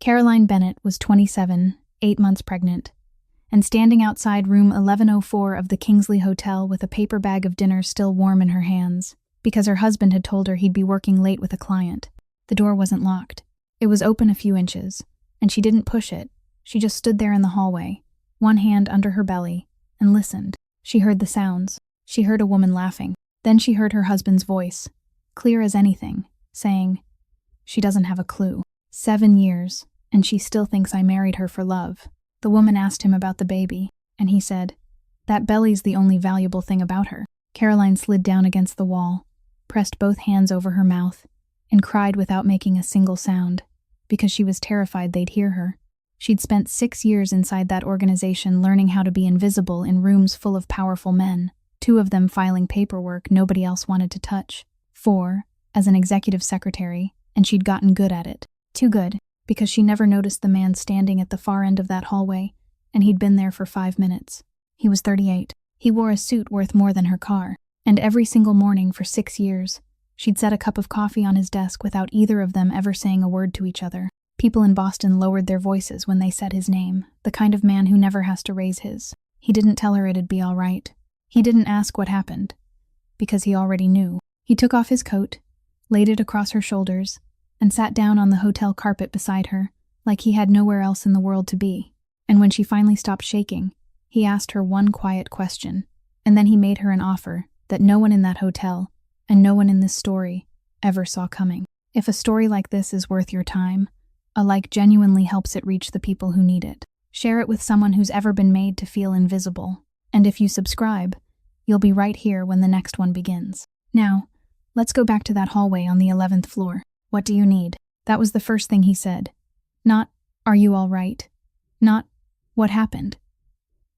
Caroline Bennett was 27, 8 months pregnant, and standing outside room 1104 of the Kingsley Hotel with a paper bag of dinner still warm in her hands, because her husband had told her he'd be working late with a client. The door wasn't locked. It was open a few inches, and she didn't push it. She just stood there in the hallway, one hand under her belly, and listened. She heard the sounds. She heard a woman laughing. Then she heard her husband's voice, clear as anything, saying, "She doesn't have a clue. 7 years, and she still thinks I married her for love." The woman asked him about the baby, and he said, "That belly's the only valuable thing about her." Caroline slid down against the wall, pressed both hands over her mouth, and cried without making a single sound, because she was terrified they'd hear her. She'd spent 6 years inside that organization learning how to be invisible in rooms full of powerful men, 2 of them filing paperwork nobody else wanted to touch, 4 as an executive secretary, and she'd gotten good at it. Too good, because she never noticed the man standing at the far end of that hallway, and he'd been there for 5 minutes. He was 38. He wore a suit worth more than her car, and every single morning for 6 years, she'd set a cup of coffee on his desk without either of them ever saying a word to each other. People in Boston lowered their voices when they said his name, the kind of man who never has to raise his. He didn't tell her it'd be all right. He didn't ask what happened, because he already knew. He took off his coat, laid it across her shoulders, and sat down on the hotel carpet beside her, like he had nowhere else in the world to be. And when she finally stopped shaking, he asked her one quiet question, and then he made her an offer that no one in that hotel, and no one in this story, ever saw coming. If a story like this is worth your time, a like genuinely helps it reach the people who need it. Share it with someone who's ever been made to feel invisible. And if you subscribe, you'll be right here when the next one begins. Now, let's go back to that hallway on the 11th floor. What do you need? That was the first thing he said. Not, "Are you all right?" Not, "What happened?"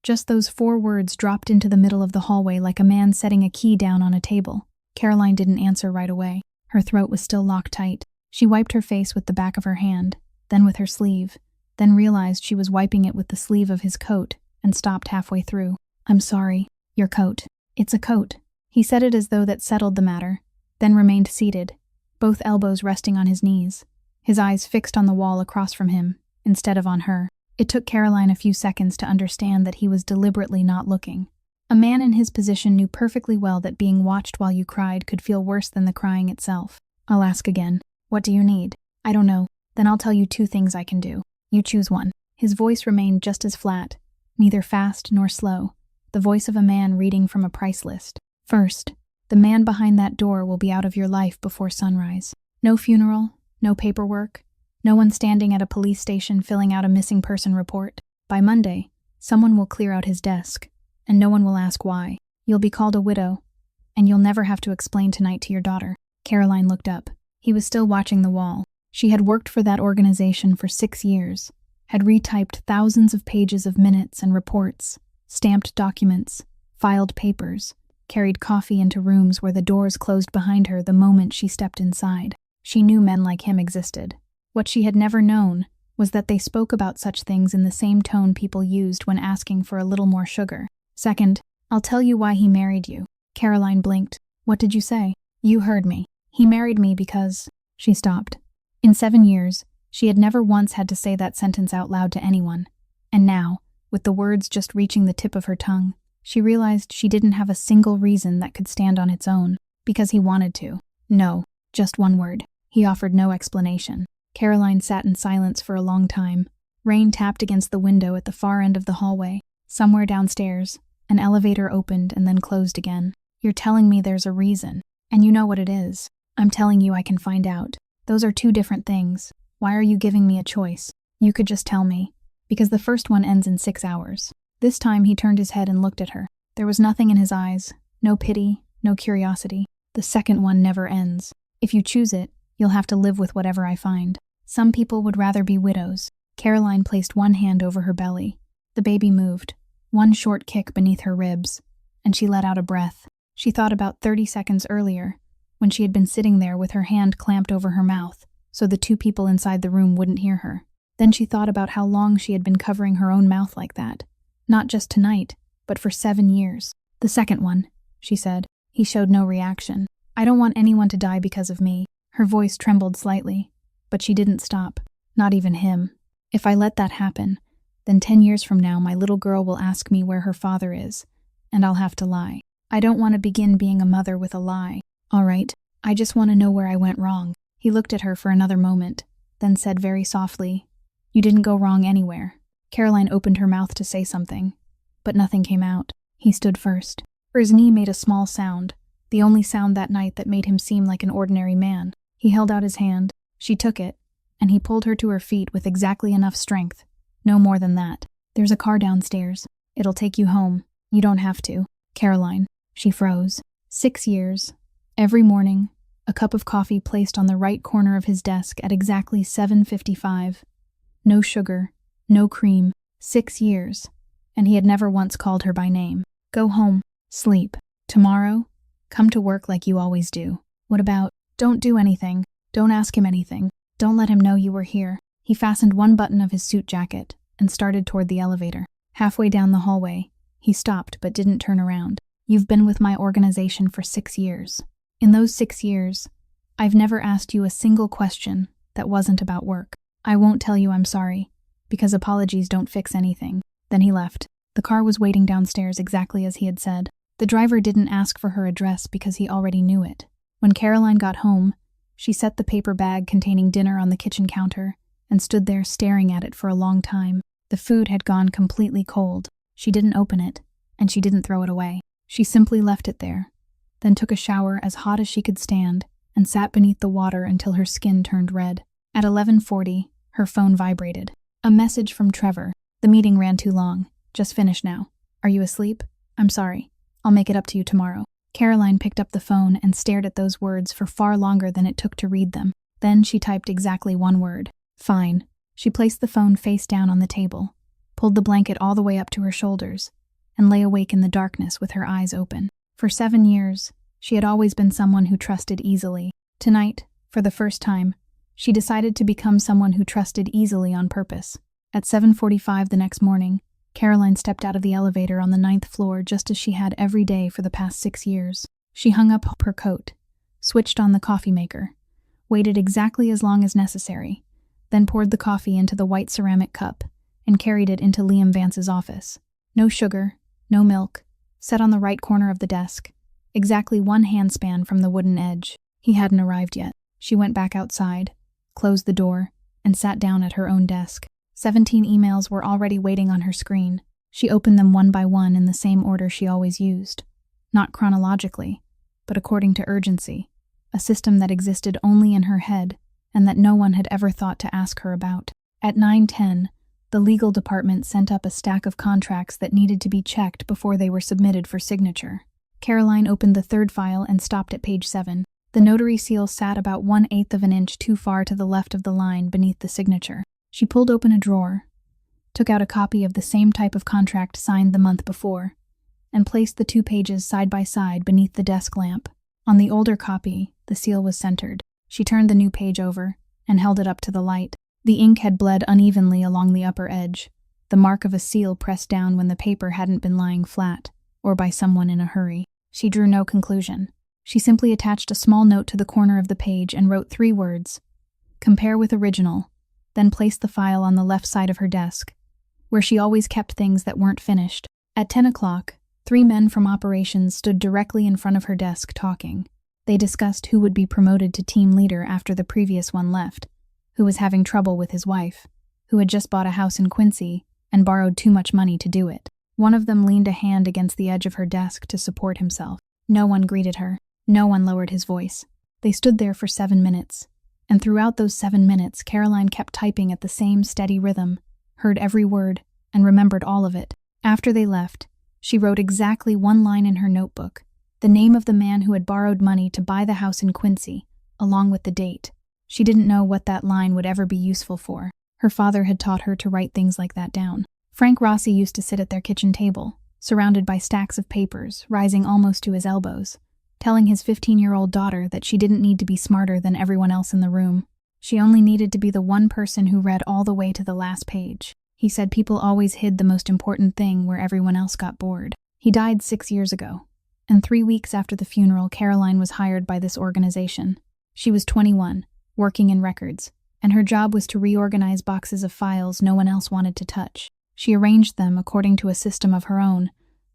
Just those 4 words dropped into the middle of the hallway like a man setting a key down on a table. Caroline didn't answer right away. Her throat was still locked tight. She wiped her face with the back of her hand, then with her sleeve, then realized she was wiping it with the sleeve of his coat, and stopped halfway through. "I'm sorry. Your coat. It's a coat." He said it as though that settled the matter, then remained seated, both elbows resting on his knees, his eyes fixed on the wall across from him, instead of on her. It took Caroline a few seconds to understand that he was deliberately not looking. A man in his position knew perfectly well that being watched while you cried could feel worse than the crying itself. "I'll ask again. What do you need?" "I don't know. Then I'll tell you 2 things I can do. You choose one." His voice remained just as flat, neither fast nor slow, the voice of a man reading from a price list. "First, the man behind that door will be out of your life before sunrise. No funeral, no paperwork, no one standing at a police station filling out a missing person report. By Monday, someone will clear out his desk, and no one will ask why. You'll be called a widow, and you'll never have to explain tonight to your daughter." Caroline looked up. He was still watching the wall. She had worked for that organization for 6 years, had retyped thousands of pages of minutes and reports, stamped documents, filed papers, carried coffee into rooms where the doors closed behind her the moment she stepped inside. She knew men like him existed. What she had never known was that they spoke about such things in the same tone people used when asking for a little more sugar. "Second, I'll tell you why he married you." Caroline blinked. "What did you say?" "You heard me. He married me because—" She stopped. In 7 years, she had never once had to say that sentence out loud to anyone. And now, with the words just reaching the tip of her tongue, she realized she didn't have a single reason that could stand on its own, because he wanted to. No, just one word. He offered no explanation. Caroline sat in silence for a long time. Rain tapped against the window at the far end of the hallway. Somewhere downstairs, an elevator opened and then closed again. "You're telling me there's a reason, and you know what it is. I'm telling you I can find out. Those are 2 different things. Why are you giving me a choice? You could just tell me, because the first one ends in 6 hours. This time he turned his head and looked at her. There was nothing in his eyes, no pity, no curiosity. "The second one never ends. If you choose it, you'll have to live with whatever I find. Some people would rather be widows." Caroline placed one hand over her belly. The baby moved, one short kick beneath her ribs, and she let out a breath. She thought about 30 seconds earlier, when she had been sitting there with her hand clamped over her mouth, so the 2 people inside the room wouldn't hear her. Then she thought about how long she had been covering her own mouth like that. Not just tonight, but for 7 years. "The second one," she said. He showed no reaction. "I don't want anyone to die because of me." Her voice trembled slightly, but she didn't stop. Not even him. If I let that happen, then 10 years from now my little girl will ask me where her father is, and I'll have to lie. I don't want to begin being a mother with a lie. All right, I just want to know where I went wrong." He looked at her for another moment, then said very softly, "You didn't go wrong anywhere." Caroline opened her mouth to say something, but nothing came out. He stood first. His knee made a small sound, the only sound that night that made him seem like an ordinary man. He held out his hand, she took it, and he pulled her to her feet with exactly enough strength, no more than that. "There's a car downstairs. It'll take you home. You don't have to." Caroline. She froze. 6 years. Every morning, a cup of coffee placed on the right corner of his desk at exactly 7:55. No sugar, no cream. 6 years. And he had never once called her by name. "Go home. Sleep. Tomorrow, come to work like you always do." "What about?" "Don't do anything. Don't ask him anything. Don't let him know you were here." He fastened one button of his suit jacket and started toward the elevator. Halfway down the hallway, he stopped but didn't turn around. "You've been with my organization for 6 years. In those 6 years, I've never asked you a single question that wasn't about work. I won't tell you I'm sorry, because apologies don't fix anything." Then he left. The car was waiting downstairs exactly as he had said. The driver didn't ask for her address because he already knew it. When Caroline got home, she set the paper bag containing dinner on the kitchen counter and stood there staring at it for a long time. The food had gone completely cold. She didn't open it, and she didn't throw it away. She simply left it there, then took a shower as hot as she could stand and sat beneath the water until her skin turned red. At 11:40, her phone vibrated. A message from Trevor. "The meeting ran too long. Just finished now. Are you asleep? I'm sorry. I'll make it up to you tomorrow." Caroline picked up the phone and stared at those words for far longer than it took to read them. Then she typed exactly one word. "Fine." She placed the phone face down on the table, pulled the blanket all the way up to her shoulders, and lay awake in the darkness with her eyes open. For 7 years, she had always been someone who trusted easily. Tonight, for the first time, she decided to become someone who trusted easily on purpose. At 7:45 the next morning, Caroline stepped out of the elevator on the 9th floor just as she had every day for the past 6 years. She hung up her coat, switched on the coffee maker, waited exactly as long as necessary, then poured the coffee into the white ceramic cup and carried it into Liam Vance's office. No sugar, no milk, set on the right corner of the desk, exactly one handspan from the wooden edge. He hadn't arrived yet. She went back outside, closed the door, and sat down at her own desk. 17 emails were already waiting on her screen. She opened them one by one in the same order she always used. Not chronologically, but according to urgency, a system that existed only in her head and that no one had ever thought to ask her about. At 9:10, the legal department sent up a stack of contracts that needed to be checked before they were submitted for signature. Caroline opened the third file and stopped at page 7. The notary seal sat about 1/8 of an inch too far to the left of the line beneath the signature. She pulled open a drawer, took out a copy of the same type of contract signed the month before, and placed the 2 pages side by side beneath the desk lamp. On the older copy, the seal was centered. She turned the new page over and held it up to the light. The ink had bled unevenly along the upper edge, the mark of a seal pressed down when the paper hadn't been lying flat, or by someone in a hurry. She drew no conclusion. She simply attached a small note to the corner of the page and wrote 3 words, "Compare with original," then placed the file on the left side of her desk, where she always kept things that weren't finished. At 10 o'clock, 3 men from operations stood directly in front of her desk talking. They discussed who would be promoted to team leader after the previous one left, who was having trouble with his wife, who had just bought a house in Quincy and borrowed too much money to do it. One of them leaned a hand against the edge of her desk to support himself. No one greeted her. No one lowered his voice. They stood there for 7 minutes, and throughout those 7 minutes, Caroline kept typing at the same steady rhythm, heard every word, and remembered all of it. After they left, she wrote exactly 1 line in her notebook, the name of the man who had borrowed money to buy the house in Quincy, along with the date. She didn't know what that line would ever be useful for. Her father had taught her to write things like that down. Frank Rossi used to sit at their kitchen table, surrounded by stacks of papers, rising almost to his elbows, telling his 15-year-old daughter that she didn't need to be smarter than everyone else in the room. She only needed to be the one person who read all the way to the last page. He said people always hid the most important thing where everyone else got bored. He died 6 years ago, and 3 weeks after the funeral, Caroline was hired by this organization. She was 21, working in records, and her job was to reorganize boxes of files no one else wanted to touch. She arranged them according to a system of her own,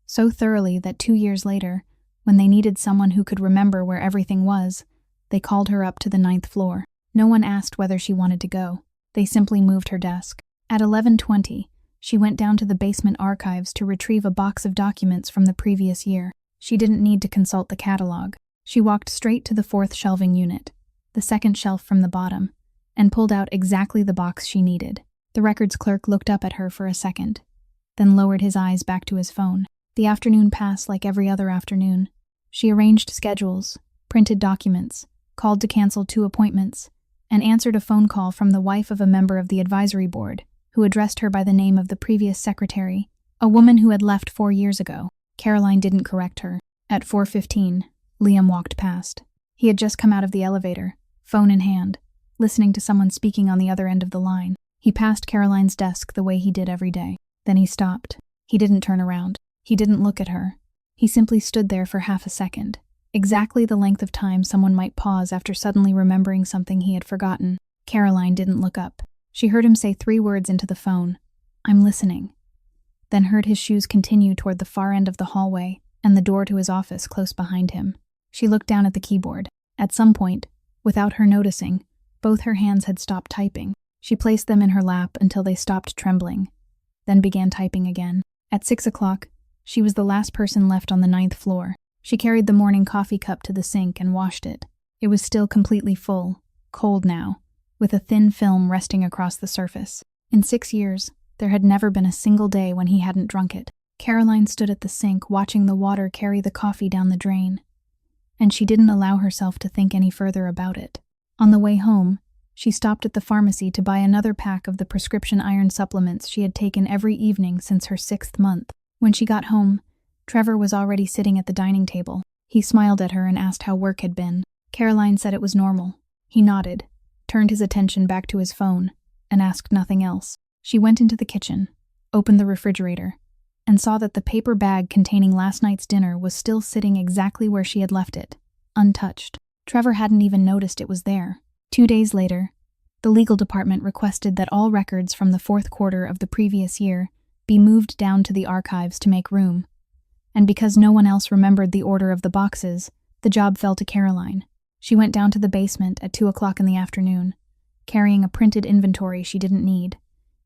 so thoroughly that 2 years later, when they needed someone who could remember where everything was, they called her up to the 9th floor. No one asked whether she wanted to go. They simply moved her desk. At 11:20, she went down to the basement archives to retrieve a box of documents from the previous year. She didn't need to consult the catalog. She walked straight to the 4th shelving unit, the second shelf from the bottom, and pulled out exactly the box she needed. The records clerk looked up at her for a second, then lowered his eyes back to his phone. The afternoon passed like every other afternoon. She arranged schedules, printed documents, called to cancel 2 appointments, and answered a phone call from the wife of a member of the advisory board, who addressed her by the name of the previous secretary, a woman who had left 4 years ago. Caroline didn't correct her. At 4:15, Liam walked past. He had just come out of the elevator, phone in hand, listening to someone speaking on the other end of the line. He passed Caroline's desk the way he did every day. Then he stopped. He didn't turn around. He didn't look at her. He simply stood there for half a second, exactly the length of time someone might pause after suddenly remembering something he had forgotten. Caroline didn't look up. She heard him say 3 words into the phone, "I'm listening," then heard his shoes continue toward the far end of the hallway and the door to his office close behind him. She looked down at the keyboard. At some point, without her noticing, both her hands had stopped typing. She placed them in her lap until they stopped trembling, then began typing again. At 6 o'clock, she was the last person left on the 9th floor. She carried the morning coffee cup to the sink and washed it. It was still completely full, cold now, with a thin film resting across the surface. In 6 years, there had never been a single day when he hadn't drunk it. Caroline stood at the sink watching the water carry the coffee down the drain, and she didn't allow herself to think any further about it. On the way home, she stopped at the pharmacy to buy another pack of the prescription iron supplements she had taken every evening since her 6th month. When she got home, Trevor was already sitting at the dining table. He smiled at her and asked how work had been. Caroline said it was normal. He nodded, turned his attention back to his phone, and asked nothing else. She went into the kitchen, opened the refrigerator, and saw that the paper bag containing last night's dinner was still sitting exactly where she had left it, untouched. Trevor hadn't even noticed it was there. 2 days later, the legal department requested that all records from the 4th quarter of the previous year be moved down to the archives to make room. And because no one else remembered the order of the boxes, the job fell to Caroline. She went down to the basement at 2 o'clock in the afternoon, carrying a printed inventory she didn't need,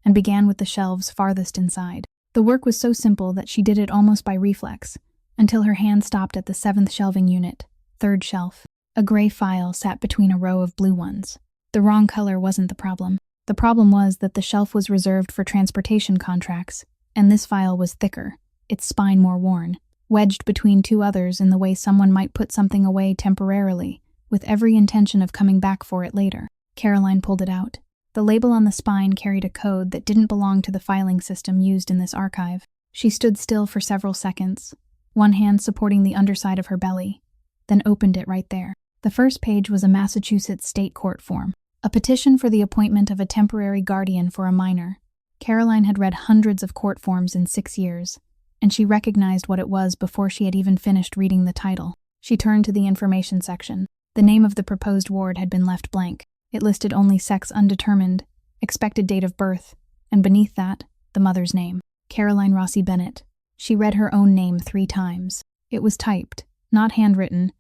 and began with the shelves farthest inside. The work was so simple that she did it almost by reflex, until her hand stopped at the 7th shelving unit, 3rd shelf. A gray file sat between a row of blue ones. The wrong color wasn't the problem. The problem was that the shelf was reserved for transportation contracts, and this file was thicker, its spine more worn, wedged between 2 others in the way someone might put something away temporarily, with every intention of coming back for it later. Caroline pulled it out. The label on the spine carried a code that didn't belong to the filing system used in this archive. She stood still for several seconds, one hand supporting the underside of her belly, then opened it right there. The first page was a Massachusetts state court form, a petition for the appointment of a temporary guardian for a minor. Caroline had read hundreds of court forms in 6 years, and she recognized what it was before she had even finished reading the title. She turned to the information section. The name of the proposed ward had been left blank. It listed only sex undetermined, expected date of birth, and beneath that, the mother's name, Caroline Rossi Bennett. She read her own name 3 times. It was typed, not handwritten,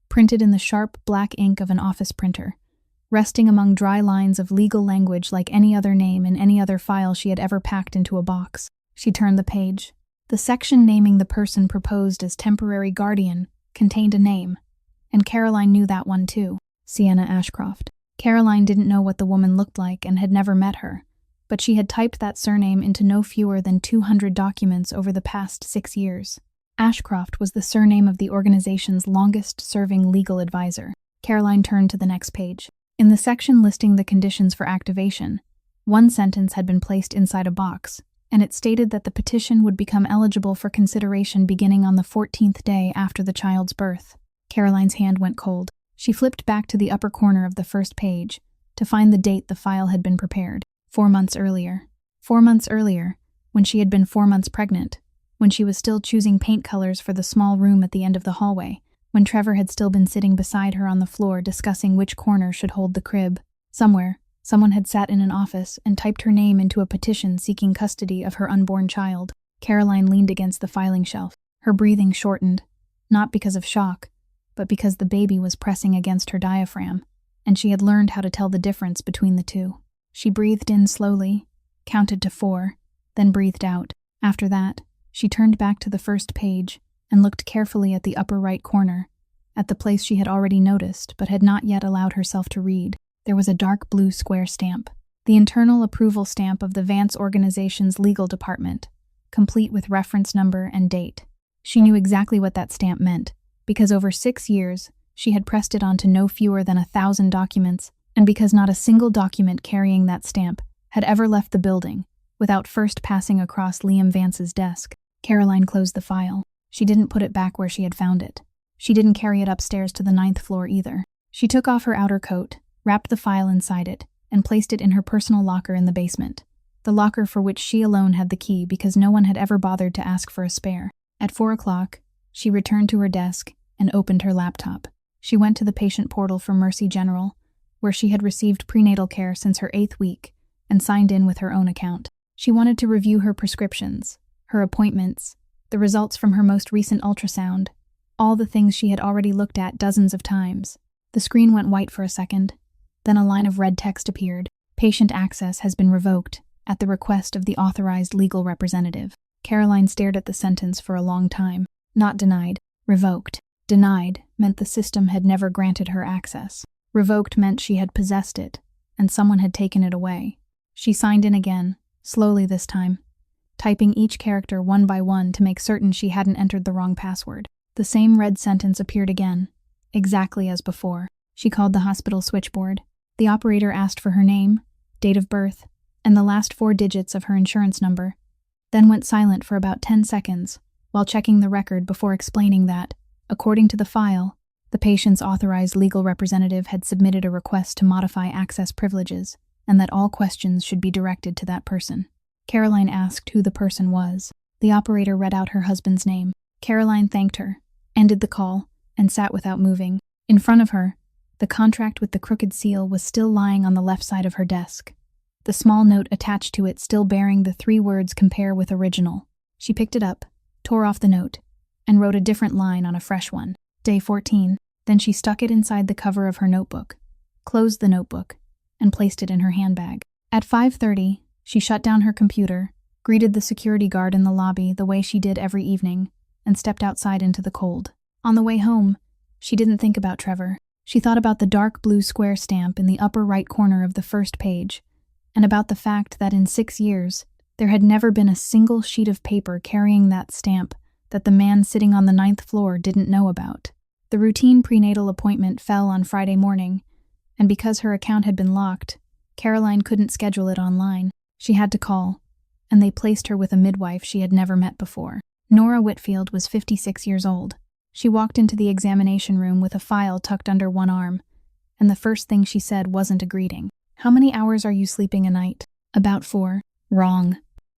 printed in the sharp black ink of an office printer, resting among dry lines of legal language like any other name in any other file she had ever packed into a box. She turned the page. The section naming the person proposed as temporary guardian contained a name, and Caroline knew that one too, Sienna Ashcroft. Caroline didn't know what the woman looked like and had never met her, but she had typed that surname into no fewer than 200 documents over the past 6 years. Ashcroft was the surname of the organization's longest-serving legal advisor. Caroline turned to the next page. In the section listing the conditions for activation, one sentence had been placed inside a box, and it stated that the petition would become eligible for consideration beginning on the 14th day after the child's birth. Caroline's hand went cold. She flipped back to the upper corner of the first page to find the date the file had been prepared. 4 months earlier. 4 months earlier, when she had been 4 months pregnant, when she was still choosing paint colors for the small room at the end of the hallway, when Trevor had still been sitting beside her on the floor discussing which corner should hold the crib. Somewhere, Someone had sat in an office and typed her name into a petition seeking custody of her unborn child. Caroline leaned against the filing shelf. Her breathing shortened, not because of shock, but because the baby was pressing against her diaphragm, and she had learned how to tell the difference between the two. She breathed in slowly, counted to 4, then breathed out. After that, she turned back to the first page and looked carefully at the upper right corner, at the place she had already noticed but had not yet allowed herself to read. There was a dark blue square stamp, the internal approval stamp of the Vance organization's legal department, complete with reference number and date. She knew exactly what that stamp meant, because over 6 years, she had pressed it onto no fewer than 1,000 documents, and because not a single document carrying that stamp had ever left the building without first passing across Liam Vance's desk. Caroline closed the file. She didn't put it back where she had found it. She didn't carry it upstairs to the 9th floor either. She took off her outer coat, wrapped the file inside it, and placed it in her personal locker in the basement, the locker for which she alone had the key because no one had ever bothered to ask for a spare. At 4 o'clock, she returned to her desk and opened her laptop. She went to the patient portal for Mercy General, where she had received prenatal care since her 8th week, and signed in with her own account. She wanted to review her prescriptions, her appointments, the results from her most recent ultrasound, all the things she had already looked at dozens of times. The screen went white for a second. Then a line of red text appeared. Patient access has been revoked at the request of the authorized legal representative. Caroline stared at the sentence for a long time. Not denied, revoked. Denied meant the system had never granted her access. Revoked meant she had possessed it, and someone had taken it away. She signed in again, slowly this time, typing each character one by one to make certain she hadn't entered the wrong password. The same red sentence appeared again, exactly as before. She called the hospital switchboard. The operator asked for her name, date of birth, and the last 4 digits of her insurance number, then went silent for about 10 seconds while checking the record before explaining that, according to the file, the patient's authorized legal representative had submitted a request to modify access privileges, and that all questions should be directed to that person. Caroline asked who the person was. The operator read out her husband's name. Caroline thanked her, ended the call, and sat without moving. In front of her, the contract with the crooked seal was still lying on the left side of her desk, the small note attached to it still bearing the 3 words "compare with original." She picked it up, tore off the note, and wrote a different line on a fresh one. Day 14. Then she stuck it inside the cover of her notebook, closed the notebook, and placed it in her handbag. At 5:30, she shut down her computer, greeted the security guard in the lobby the way she did every evening, and stepped outside into the cold. On the way home, she didn't think about Trevor. She thought about the dark blue square stamp in the upper right corner of the first page, and about the fact that in 6 years, there had never been a single sheet of paper carrying that stamp that the man sitting on the 9th floor didn't know about. The routine prenatal appointment fell on Friday morning, and because her account had been locked, Caroline couldn't schedule it online. She had to call, and they placed her with a midwife she had never met before. Nora Whitfield was 56 years old. She walked into the examination room with a file tucked under one arm, and the first thing she said wasn't a greeting. "How many hours are you sleeping a night?" "About 4. "Wrong.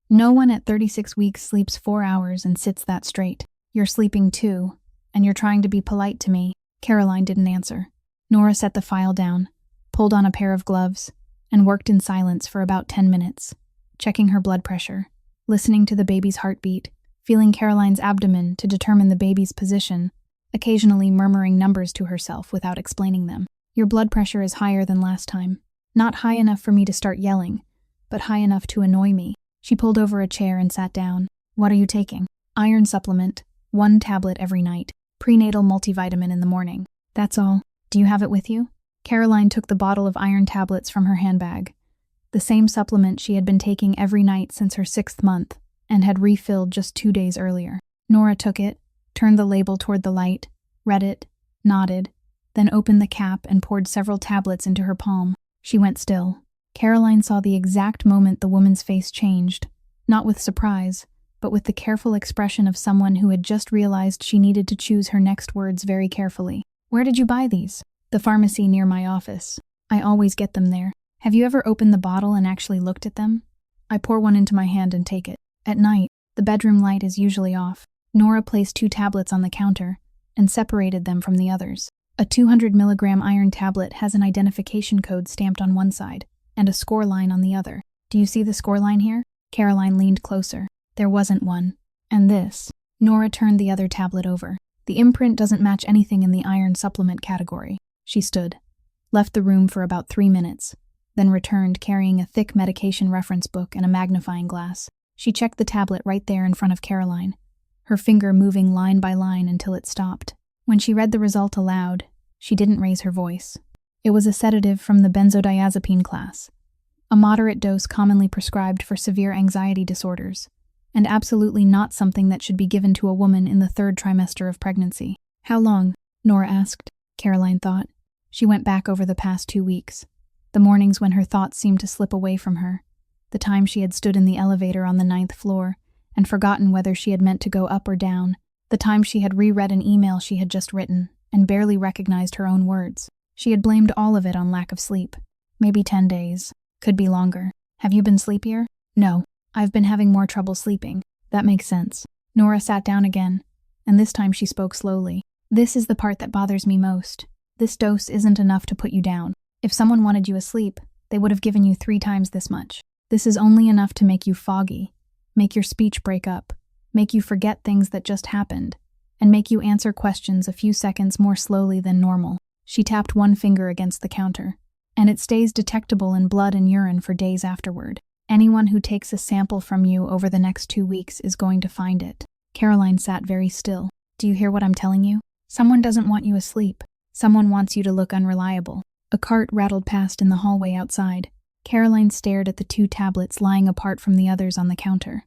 No one at 36 weeks sleeps 4 hours and sits that straight. You're sleeping 2, and you're trying to be polite to me." Caroline didn't answer. Nora set the file down, pulled on a pair of gloves, and worked in silence for about 10 minutes, checking her blood pressure, listening to the baby's heartbeat, feeling Caroline's abdomen to determine the baby's position, occasionally murmuring numbers to herself without explaining them. "Your blood pressure is higher than last time. Not high enough for me to start yelling, but high enough to annoy me." She pulled over a chair and sat down. "What are you taking?" "Iron supplement, 1 tablet every night. Prenatal multivitamin in the morning. That's all. Do you have it with you?" Caroline took the bottle of iron tablets from her handbag, the same supplement she had been taking every night since her 6th month, and had refilled just 2 days earlier. Nora took it, turned the label toward the light, read it, nodded, then opened the cap and poured several tablets into her palm. She went still. Caroline saw the exact moment the woman's face changed, not with surprise, but with the careful expression of someone who had just realized she needed to choose her next words very carefully. "Where did you buy these?" "The pharmacy near my office. I always get them there." "Have you ever opened the bottle and actually looked at them?" "I pour one into my hand and take it. At night, the bedroom light is usually off." Nora placed 2 tablets on the counter and separated them from the others. "A 200 milligram iron tablet has an identification code stamped on one side. and a score line on the other. Do you see the score line here? Caroline leaned closer. There wasn't one. And this. Nora turned the other tablet over. The imprint doesn't match anything in the iron supplement category. She stood, left the room for about 3 minutes, then returned carrying a thick medication reference book and a magnifying glass. She checked the tablet right there in front of Caroline, her finger moving line by line until it stopped. When she read the result aloud, she didn't raise her voice. It was a sedative from the benzodiazepine class, a moderate dose commonly prescribed for severe anxiety disorders, and absolutely not something that should be given to a woman in the 3rd trimester of pregnancy. How long? Nora asked. Caroline thought. She went back over the past 2 weeks, the mornings when her thoughts seemed to slip away from her, the time she had stood in the elevator on the 9th floor and forgotten whether she had meant to go up or down, the time she had reread an email she had just written and barely recognized her own words. She had blamed all of it on lack of sleep. Maybe 10 days. Could be longer. Have you been sleepier? No. I've been having more trouble sleeping. That makes sense. Nora sat down again, and this time she spoke slowly. This is the part that bothers me most. This dose isn't enough to put you down. If someone wanted you asleep, they would have given you 3 times this much. This is only enough to make you foggy, make your speech break up, make you forget things that just happened, and make you answer questions a few seconds more slowly than normal. She tapped one finger against the counter, and it stays detectable in blood and urine for days afterward. Anyone who takes a sample from you over the next 2 weeks is going to find it. Caroline sat very still. Do you hear what I'm telling you? Someone doesn't want you asleep. Someone wants you to look unreliable. A cart rattled past in the hallway outside. Caroline stared at the 2 tablets lying apart from the others on the counter.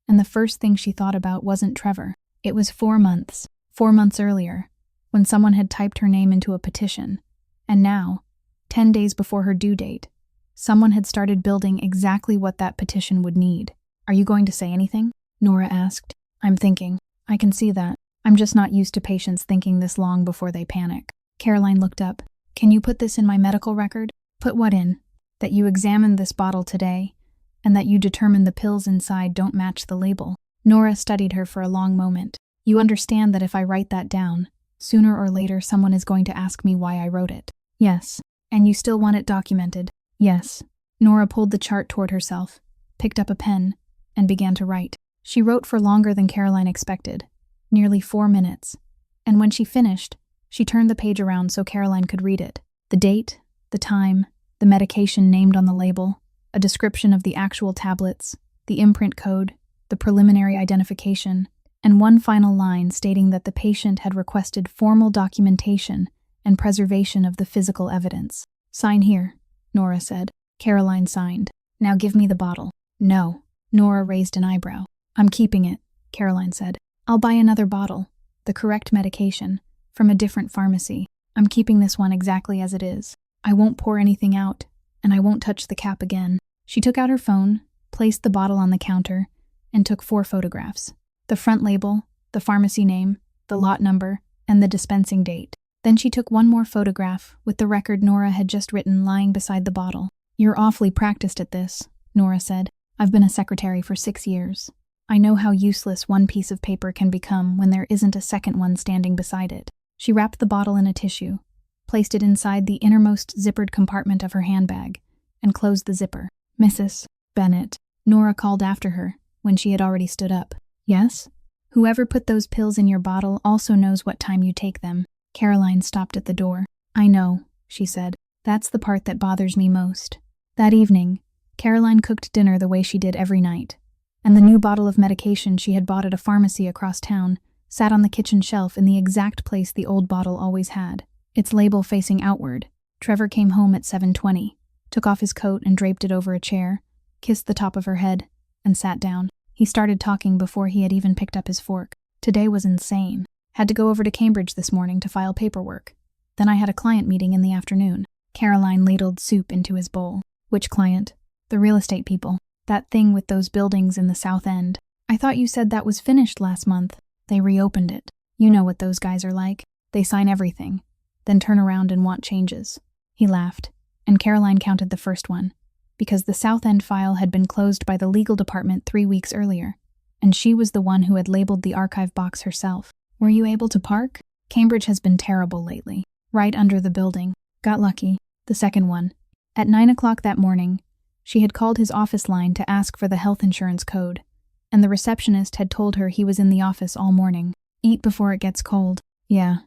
And the first thing she thought about wasn't Trevor. It was 4 months. 4 months earlier, when someone had typed her name into a petition. And now, 10 days before her due date, someone had started building exactly what that petition would need. Are you going to say anything? Nora asked. I'm thinking. I can see that. I'm just not used to patients thinking this long before they panic. Caroline looked up. Can you put this in my medical record? Put what in? That you examined this bottle today, and that you determined the pills inside don't match the label. Nora studied her for a long moment. You understand that if I write that down, sooner or later someone is going to ask me why I wrote it. Yes. And you still want it documented? Yes. Nora pulled the chart toward herself, picked up a pen, and began to write. She wrote for longer than Caroline expected, nearly 4 minutes. And when she finished, she turned the page around so Caroline could read it. The date, the time, the medication named on the label, a description of the actual tablets, the imprint code, the preliminary identification, and one final line stating that the patient had requested formal documentation and preservation of the physical evidence. Sign here, Nora said. Caroline signed. Now give me the bottle. No. Nora raised an eyebrow. I'm keeping it, Caroline said. I'll buy another bottle, the correct medication, from a different pharmacy. I'm keeping this one exactly as it is. I won't pour anything out, and I won't touch the cap again. She took out her phone, placed the bottle on the counter, and took 4 photographs. The front label, the pharmacy name, the lot number, and the dispensing date. Then she took one more photograph with the record Nora had just written lying beside the bottle. You're awfully practiced at this, Nora said. I've been a secretary for 6 years. I know how useless one piece of paper can become when there isn't a second one standing beside it. She wrapped the bottle in a tissue, placed it inside the innermost zippered compartment of her handbag, and closed the zipper. Mrs. Bennett, Nora called after her when she had already stood up. Yes? Whoever put those pills in your bottle also knows what time you take them. Caroline stopped at the door. I know, she said. That's the part that bothers me most. That evening, Caroline cooked dinner the way she did every night, and the new bottle of medication she had bought at a pharmacy across town sat on the kitchen shelf in the exact place the old bottle always had, its label facing outward. Trevor came home at 7:20, took off his coat and draped it over a chair, kissed the top of her head, and sat down. He started talking before he had even picked up his fork. Today was insane. Had to go over to Cambridge this morning to file paperwork. Then I had a client meeting in the afternoon. Caroline ladled soup into his bowl. Which client? The real estate people. That thing with those buildings in the South End. I thought you said that was finished last month. They reopened it. You know what those guys are like. They sign everything, then turn around and want changes. He laughed, and Caroline counted the first one, because the South End file had been closed by the legal department 3 weeks earlier, and she was the one who had labeled the archive box herself. Were you able to park? Cambridge has been terrible lately. Right under the building. Got lucky. The second one. At 9 o'clock that morning, she had called his office line to ask for the health insurance code, and the receptionist had told her he was in the office all morning. Eat before it gets cold. Yeah.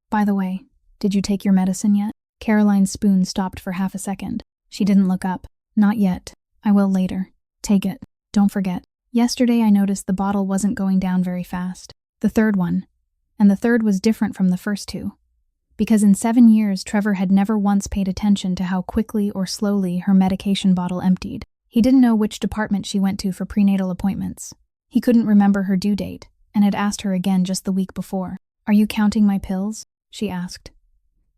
By the way, did you take your medicine yet? Caroline's spoon stopped for half a second. She didn't look up. Not yet. I will later. Take it. Don't forget. Yesterday I noticed the bottle wasn't going down very fast. The third one. And the third was different from the first two. Because in 7 years, Trevor had never once paid attention to how quickly or slowly her medication bottle emptied. He didn't know which department she went to for prenatal appointments. He couldn't remember her due date, and had asked her again just the week before. Are you counting my pills? She asked.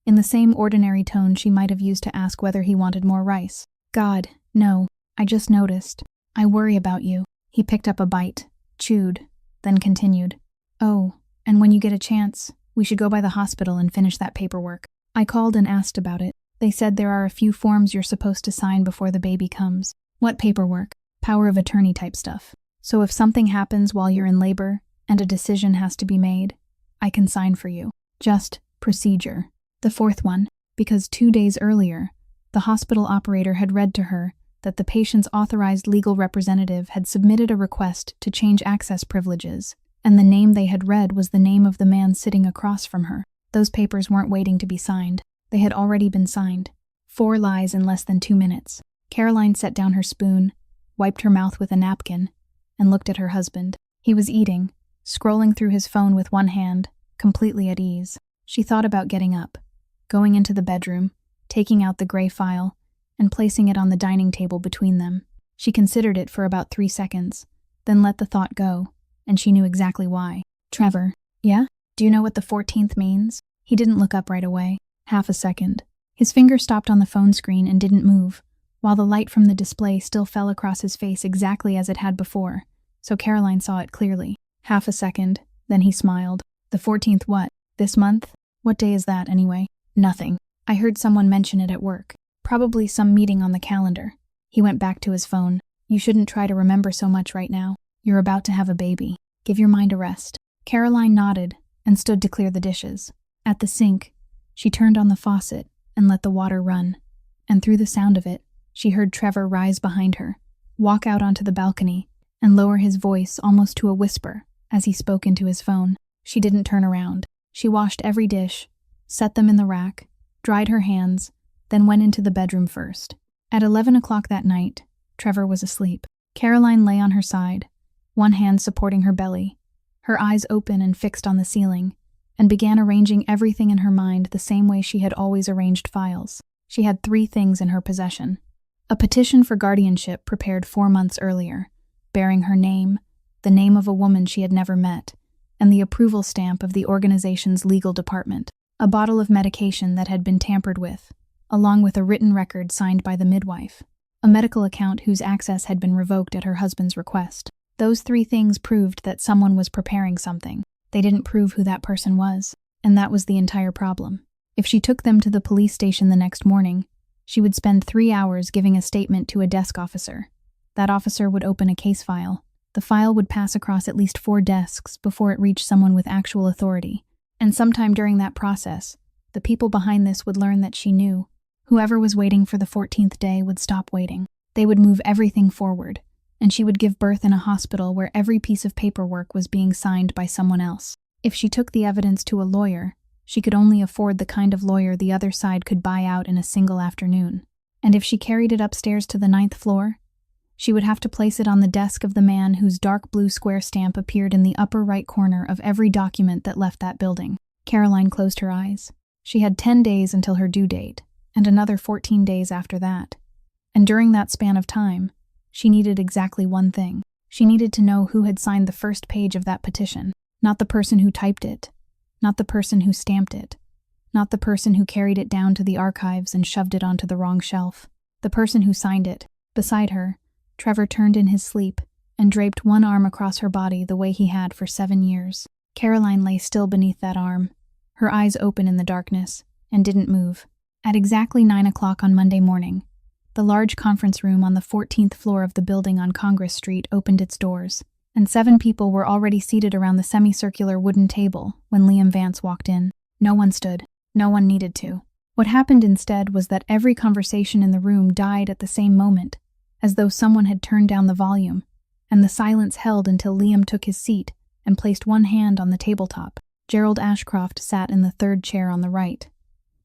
In the same ordinary tone she might have used to ask whether he wanted more rice. God, no. I just noticed. I worry about you. He picked up a bite, chewed, then continued. Oh, and when you get a chance, we should go by the hospital and finish that paperwork. I called and asked about it. They said there are a few forms you're supposed to sign before the baby comes. What paperwork? Power of attorney type stuff. So if something happens while you're in labor and a decision has to be made, I can sign for you. Just procedure. The fourth one, because 2 days earlier, the hospital operator had read to her that the patient's authorized legal representative had submitted a request to change access privileges, and the name they had read was the name of the man sitting across from her. Those papers weren't waiting to be signed. They had already been signed. 4 lies in less than 2 minutes. Caroline set down her spoon, wiped her mouth with a napkin, and looked at her husband. He was eating, scrolling through his phone with one hand, completely at ease. She thought about getting up, going into the bedroom, taking out the gray file, and placing it on the dining table between them. She considered it for about 3 seconds, then let the thought go, and she knew exactly why. Trevor. Yeah? Do you know what the 14th means? He didn't look up right away. Half a second. His finger stopped on the phone screen and didn't move, while the light from the display still fell across his face exactly as it had before, so Caroline saw it clearly. Half a second, then he smiled. The 14th what? This month? What day is that, anyway? Nothing. I heard someone mention it at work. Probably some meeting on the calendar. He went back to his phone. You shouldn't try to remember so much right now. You're about to have a baby. Give your mind a rest. Caroline nodded and stood to clear the dishes. At the sink, she turned on the faucet and let the water run. And through the sound of it, she heard Trevor rise behind her, walk out onto the balcony, and lower his voice almost to a whisper as he spoke into his phone. She didn't turn around. She washed every dish, set them in the rack, dried her hands, then went into the bedroom first. At 11 o'clock that night, Trevor was asleep. Caroline lay on her side, one hand supporting her belly, her eyes open and fixed on the ceiling, and began arranging everything in her mind the same way she had always arranged files. She had 3 things in her possession. A petition for guardianship prepared 4 months earlier, bearing her name, the name of a woman she had never met, and the approval stamp of the organization's legal department. A bottle of medication that had been tampered with, along with a written record signed by the midwife. A medical account whose access had been revoked at her husband's request. Those 3 things proved that someone was preparing something. They didn't prove who that person was, and that was the entire problem. If she took them to the police station the next morning, she would spend 3 hours giving a statement to a desk officer. That officer would open a case file. The file would pass across at least 4 desks before it reached someone with actual authority. And sometime during that process, the people behind this would learn that she knew. Whoever was waiting for the 14th day would stop waiting. They would move everything forward, and she would give birth in a hospital where every piece of paperwork was being signed by someone else. If she took the evidence to a lawyer, she could only afford the kind of lawyer the other side could buy out in a single afternoon. And if she carried it upstairs to the 9th floor, she would have to place it on the desk of the man whose dark blue square stamp appeared in the upper right corner of every document that left that building. Caroline closed her eyes. She had 10 days until her due date, and another 14 days after that. And during that span of time, she needed exactly one thing. She needed to know who had signed the first page of that petition. Not the person who typed it, not the person who stamped it, not the person who carried it down to the archives and shoved it onto the wrong shelf. The person who signed it. Beside her, Trevor turned in his sleep and draped one arm across her body the way he had for 7 years. Caroline lay still beneath that arm, her eyes open in the darkness, and didn't move. At exactly 9 o'clock on Monday morning, the large conference room on the 14th floor of the building on Congress Street opened its doors, and 7 people were already seated around the semicircular wooden table when Liam Vance walked in. No one stood. No one needed to. What happened instead was that every conversation in the room died at the same moment, as though someone had turned down the volume, and the silence held until Liam took his seat and placed one hand on the tabletop. Gerald Ashcroft sat in the third chair on the right,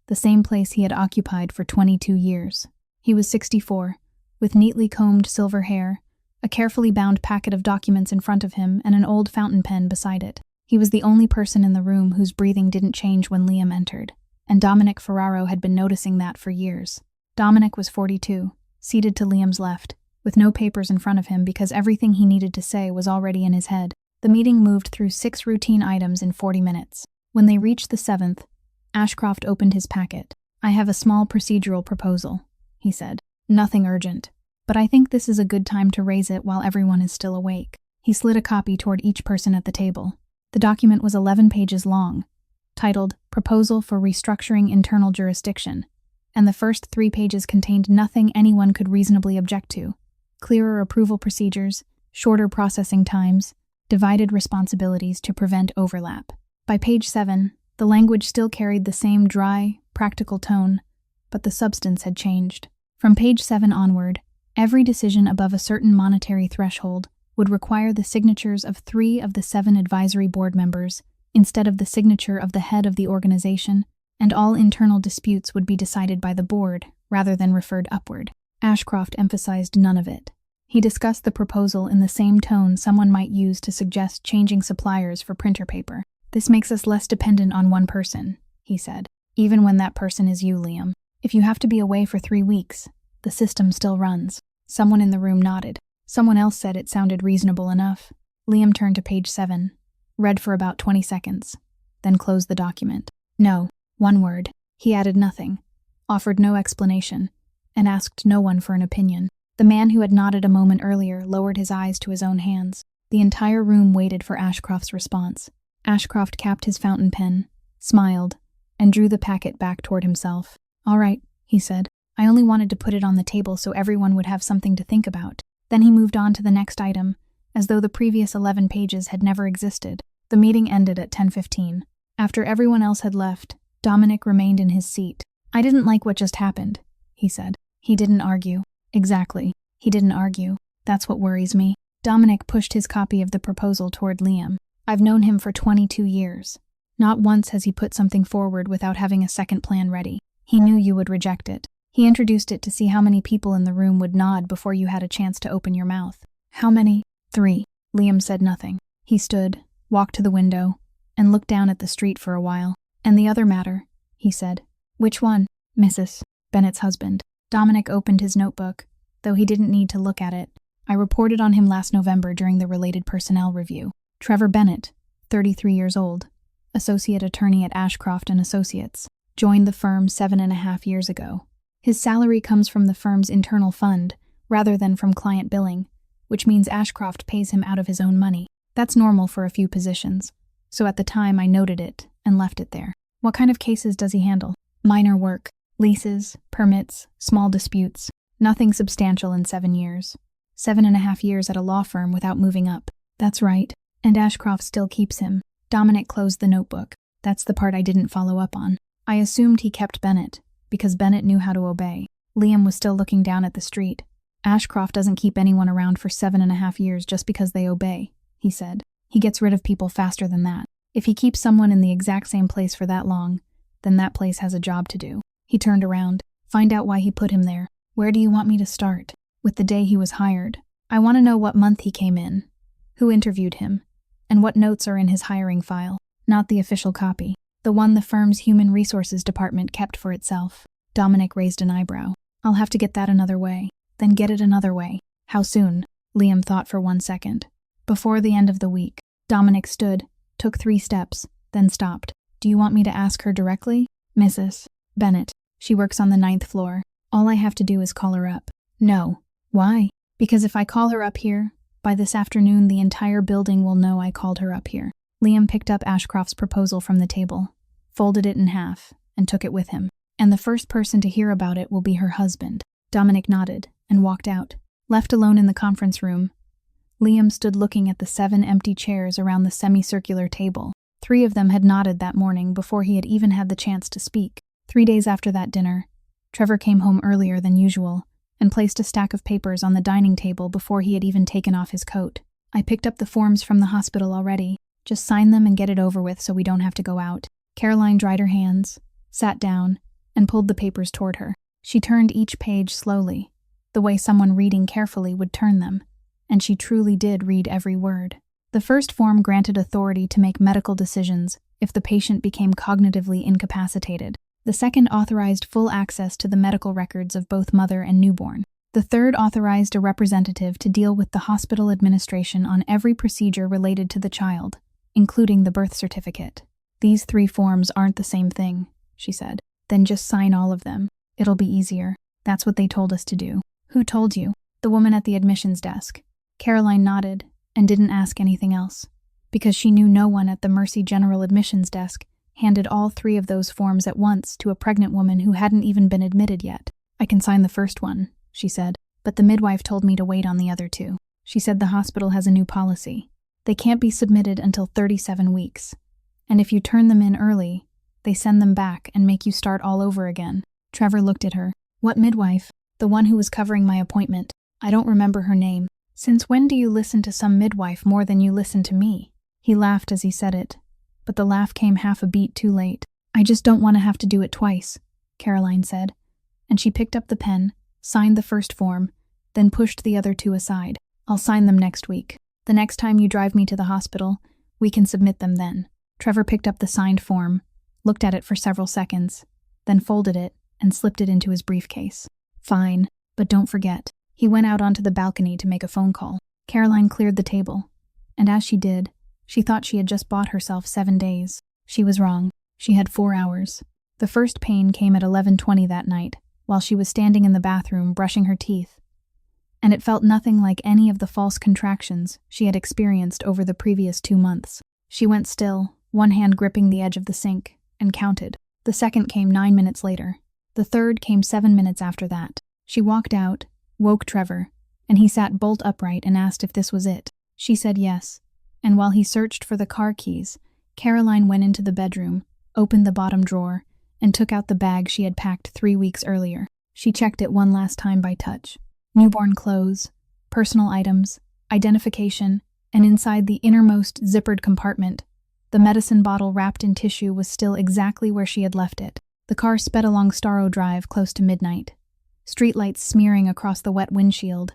the same place he had occupied for 22 years. He was 64, with neatly combed silver hair, a carefully bound packet of documents in front of him, and an old fountain pen beside it. He was the only person in the room whose breathing didn't change when Liam entered, and Dominic Ferraro had been noticing that for years. Dominic was 42, seated to Liam's left, with no papers in front of him because everything he needed to say was already in his head. The meeting moved through 6 routine items in 40 minutes. When they reached the 7th, Ashcroft opened his packet. "I have a small procedural proposal," he said. "Nothing urgent, but I think this is a good time to raise it while everyone is still awake." He slid a copy toward each person at the table. The document was 11 pages long, titled Proposal for Restructuring Internal Jurisdiction, and the first 3 pages contained nothing anyone could reasonably object to. Clearer approval procedures, shorter processing times, divided responsibilities to prevent overlap. By page 7, the language still carried the same dry, practical tone, but the substance had changed. From page 7 onward, every decision above a certain monetary threshold would require the signatures of 3 of the 7 advisory board members instead of the signature of the head of the organization, and all internal disputes would be decided by the board rather than referred upward. Ashcroft emphasized none of it. He discussed the proposal in the same tone someone might use to suggest changing suppliers for printer paper. "This makes us less dependent on one person," he said, "even when that person is you, Liam. If you have to be away for 3 weeks, the system still runs." Someone in the room nodded. Someone else said it sounded reasonable enough. Liam turned to page 7, read for about 20 seconds, then closed the document. "No," one word. He added nothing, offered no explanation, and asked no one for an opinion. The man who had nodded a moment earlier lowered his eyes to his own hands. The entire room waited for Ashcroft's response. Ashcroft capped his fountain pen, smiled, and drew the packet back toward himself. "All right," he said. "I only wanted to put it on the table so everyone would have something to think about." Then he moved on to the next item, as though the previous 11 pages had never existed. The meeting ended at 10:15. After everyone else had left, Dominic remained in his seat. "I didn't like what just happened," he said. "He didn't argue." "Exactly. He didn't argue. That's what worries me." Dominic pushed his copy of the proposal toward Liam. "I've known him for 22 years. Not once has he put something forward without having a second plan ready. He knew you would reject it. He introduced it to see how many people in the room would nod before you had a chance to open your mouth." "How many?" 3. Liam said nothing. He stood, walked to the window, and looked down at the street for a while. "And the other matter," he said. "Which one?" "Mrs. Bennett's husband." Dominic opened his notebook, though he didn't need to look at it. "I reported on him last November during the related personnel review. Trevor Bennett, 33 years old, associate attorney at Ashcroft & Associates, joined the firm 7.5 years ago. His salary comes from the firm's internal fund, rather than from client billing, which means Ashcroft pays him out of his own money. That's normal for a few positions, so at the time I noted it and left it there." "What kind of cases does he handle?" "Minor work, leases, permits, small disputes. Nothing substantial in 7 years. 7.5 years at a law firm without moving up." "That's right. And Ashcroft still keeps him." Dominic closed the notebook. "That's the part I didn't follow up on. I assumed he kept Bennett, because Bennett knew how to obey." Liam was still looking down at the street. "Ashcroft doesn't keep anyone around for 7.5 years just because they obey," he said. "He gets rid of people faster than that. If he keeps someone in the exact same place for that long, then that place has a job to do." He turned around. "Find out why he put him there. Where do you want me to start?" "With the day he was hired. I want to know what month he came in, who interviewed him, and what notes are in his hiring file. Not the official copy, the one the firm's human resources department kept for itself." Dominic raised an eyebrow. "I'll have to get that another way." "Then get it another way." "How soon?" Liam thought for 1 second. "Before the end of the week." Dominic stood, took 3 steps, then stopped. "Do you want me to ask her directly?" "Mrs. Bennett. She works on the 9th floor. All I have to do is call her up." "No." "Why?" "Because if I call her up here, by this afternoon the entire building will know I called her up here." Liam picked up Ashcroft's proposal from the table, folded it in half, and took it with him. "And the first person to hear about it will be her husband." Dominic nodded and walked out. Left alone in the conference room, Liam stood looking at the 7 empty chairs around the semicircular table. 3 of them had nodded that morning before he had even had the chance to speak. 3 days after that dinner, Trevor came home earlier than usual and placed a stack of papers on the dining table before he had even taken off his coat. "I picked up the forms from the hospital already. Just sign them and get it over with so we don't have to go out." Caroline dried her hands, sat down, and pulled the papers toward her. She turned each page slowly, the way someone reading carefully would turn them, and she truly did read every word. The first form granted authority to make medical decisions if the patient became cognitively incapacitated. The second authorized full access to the medical records of both mother and newborn. The third authorized a representative to deal with the hospital administration on every procedure related to the child, including the birth certificate. "These 3 forms aren't the same thing," she said. "Then just sign all of them. It'll be easier. That's what they told us to do." "Who told you?" "The woman at the admissions desk." Caroline nodded and didn't ask anything else, because she knew no one at the Mercy General admissions desk handed all 3 of those forms at once to a pregnant woman who hadn't even been admitted yet. "I can sign the first one," she said, "but the midwife told me to wait on the other 2. She said the hospital has a new policy. They can't be submitted until 37 weeks. And if you turn them in early, they send them back and make you start all over again." Trevor looked at her. "What midwife?" "The one who was covering my appointment. I don't remember her name." "Since when do you listen to some midwife more than you listen to me?" He laughed as he said it, but the laugh came half a beat too late. "I just don't want to have to do it twice," Caroline said, and she picked up the pen, signed the first form, then pushed the other 2 aside. "I'll sign them next week. The next time you drive me to the hospital, we can submit them then." Trevor picked up the signed form, looked at it for several seconds, then folded it and slipped it into his briefcase. "Fine, but don't forget." He went out onto the balcony to make a phone call. Caroline cleared the table, and as she did, she thought she had just bought herself 7 days. She was wrong. She had 4 hours. The first pain came at 11:20 that night, while she was standing in the bathroom brushing her teeth, and it felt nothing like any of the false contractions she had experienced over the previous 2 months. She went still, one hand gripping the edge of the sink, and counted. The second came 9 minutes later. The third came 7 minutes after that. She walked out, woke Trevor, and he sat bolt upright and asked if this was it. She said yes, and while he searched for the car keys, Caroline went into the bedroom, opened the bottom drawer, and took out the bag she had packed 3 weeks earlier. She checked it one last time by touch. Newborn clothes, personal items, identification, and inside the innermost zippered compartment, the medicine bottle wrapped in tissue was still exactly where she had left it. The car sped along Starrow Drive close to midnight, streetlights smearing across the wet windshield,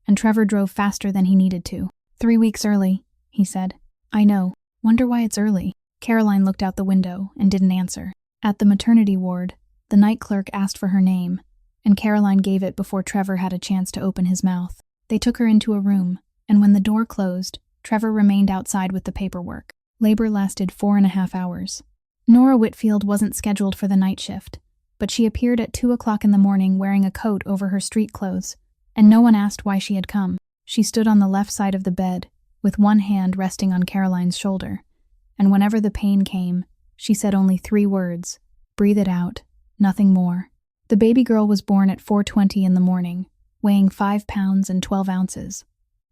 and Trevor drove faster than he needed to. 3 weeks early, he said. "I know. Wonder why it's early." Caroline looked out the window and didn't answer. At the maternity ward, the night clerk asked for her name, and Caroline gave it before Trevor had a chance to open his mouth. They took her into a room, and when the door closed, Trevor remained outside with the paperwork. Labor lasted 4.5 hours. Nora Whitfield wasn't scheduled for the night shift, but she appeared at 2 o'clock in the morning wearing a coat over her street clothes, and no one asked why she had come. She stood on the left side of the bed, with one hand resting on Caroline's shoulder, and whenever the pain came, she said only 3 words: "Breathe it out, nothing more." The baby girl was born at 4:20 in the morning, weighing 5 pounds and 12 ounces,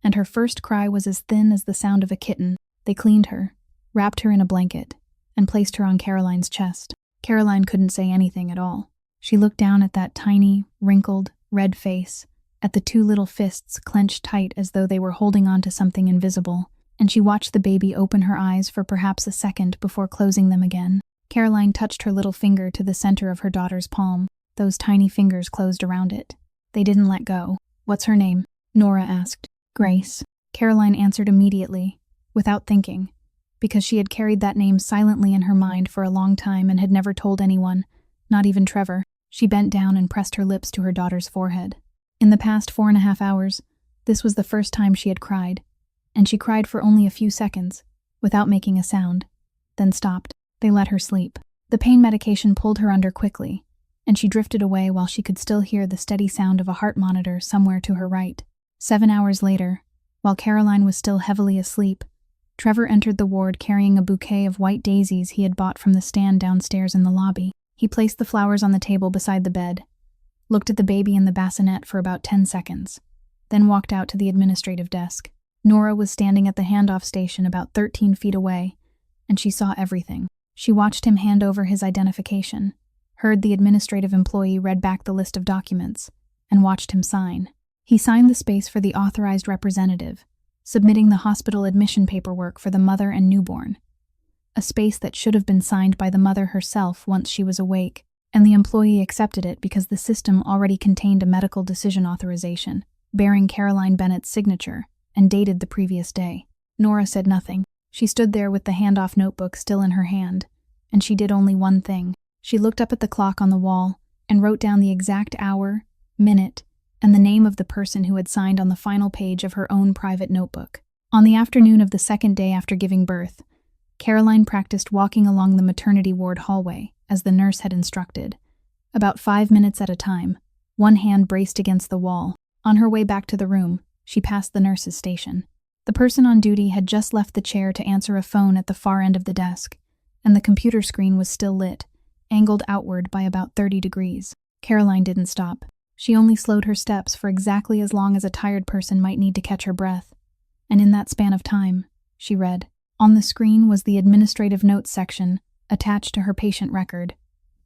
and her first cry was as thin as the sound of a kitten. They cleaned her, wrapped her in a blanket, and placed her on Caroline's chest. Caroline couldn't say anything at all. She looked down at that tiny, wrinkled, red face, at the 2 little fists clenched tight as though they were holding on to something invisible, and she watched the baby open her eyes for perhaps a second before closing them again. Caroline touched her little finger to the center of her daughter's palm. Those tiny fingers closed around it. They didn't let go. "What's her name?" Nora asked. "Grace." Caroline answered immediately, without thinking, because she had carried that name silently in her mind for a long time and had never told anyone, not even Trevor. She bent down and pressed her lips to her daughter's forehead. In the past 4.5 hours, this was the first time she had cried, and she cried for only a few seconds, without making a sound, then stopped. They let her sleep. The pain medication pulled her under quickly, and she drifted away while she could still hear the steady sound of a heart monitor somewhere to her right. 7 hours later, while Caroline was still heavily asleep, Trevor entered the ward carrying a bouquet of white daisies he had bought from the stand downstairs in the lobby. He placed the flowers on the table beside the bed, looked at the baby in the bassinet for about 10 seconds, then walked out to the administrative desk. Nora was standing at the handoff station about 13 feet away, and she saw everything. She watched him hand over his identification, heard the administrative employee read back the list of documents, and watched him sign. He signed the space for the authorized representative, submitting the hospital admission paperwork for the mother and newborn. A space that should have been signed by the mother herself once she was awake, and the employee accepted it because the system already contained a medical decision authorization, bearing Caroline Bennett's signature, and dated the previous day. Nora said nothing. She stood there with the handoff notebook still in her hand, and she did only one thing. She looked up at the clock on the wall and wrote down the exact hour, minute, and the name of the person who had signed on the final page of her own private notebook. On the afternoon of the second day after giving birth, Caroline practiced walking along the maternity ward hallway, as the nurse had instructed, about 5 minutes at a time, one hand braced against the wall. On her way back to the room, she passed the nurse's station. The person on duty had just left the chair to answer a phone at the far end of the desk, and the computer screen was still lit, angled outward by about 30 degrees. Caroline didn't stop. She only slowed her steps for exactly as long as a tired person might need to catch her breath. And in that span of time, she read. On the screen was the administrative notes section, attached to her patient record,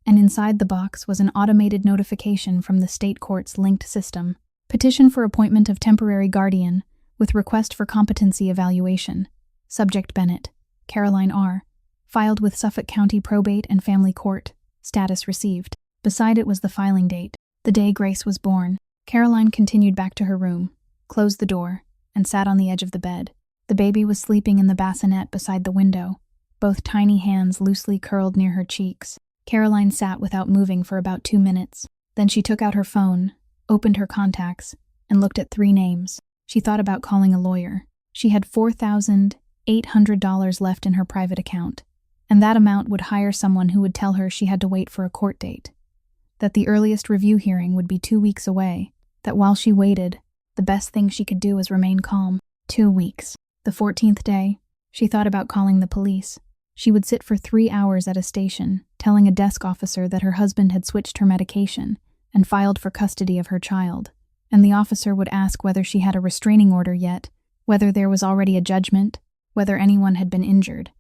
and inside the box was an automated notification from the state court's linked system. Petition for appointment of temporary guardian, with request for competency evaluation. Subject Bennett, Caroline R. Filed with Suffolk County Probate and Family Court. Status received. Beside it was the filing date, the day Grace was born. Caroline continued back to her room, closed the door, and sat on the edge of the bed. The baby was sleeping in the bassinet beside the window, both tiny hands loosely curled near her cheeks. Caroline sat without moving for about 2 minutes. Then she took out her phone, opened her contacts, and looked at 3 names. She thought about calling a lawyer. She had $4,800 left in her private account, and that amount would hire someone who would tell her she had to wait for a court date, that the earliest review hearing would be 2 weeks away, that while she waited, the best thing she could do was remain calm. 2 weeks. The 14th day, she thought about calling the police. She would sit for 3 hours at a station, telling a desk officer that her husband had switched her medication and filed for custody of her child, and the officer would ask whether she had a restraining order yet, whether there was already a judgment, whether anyone had been injured,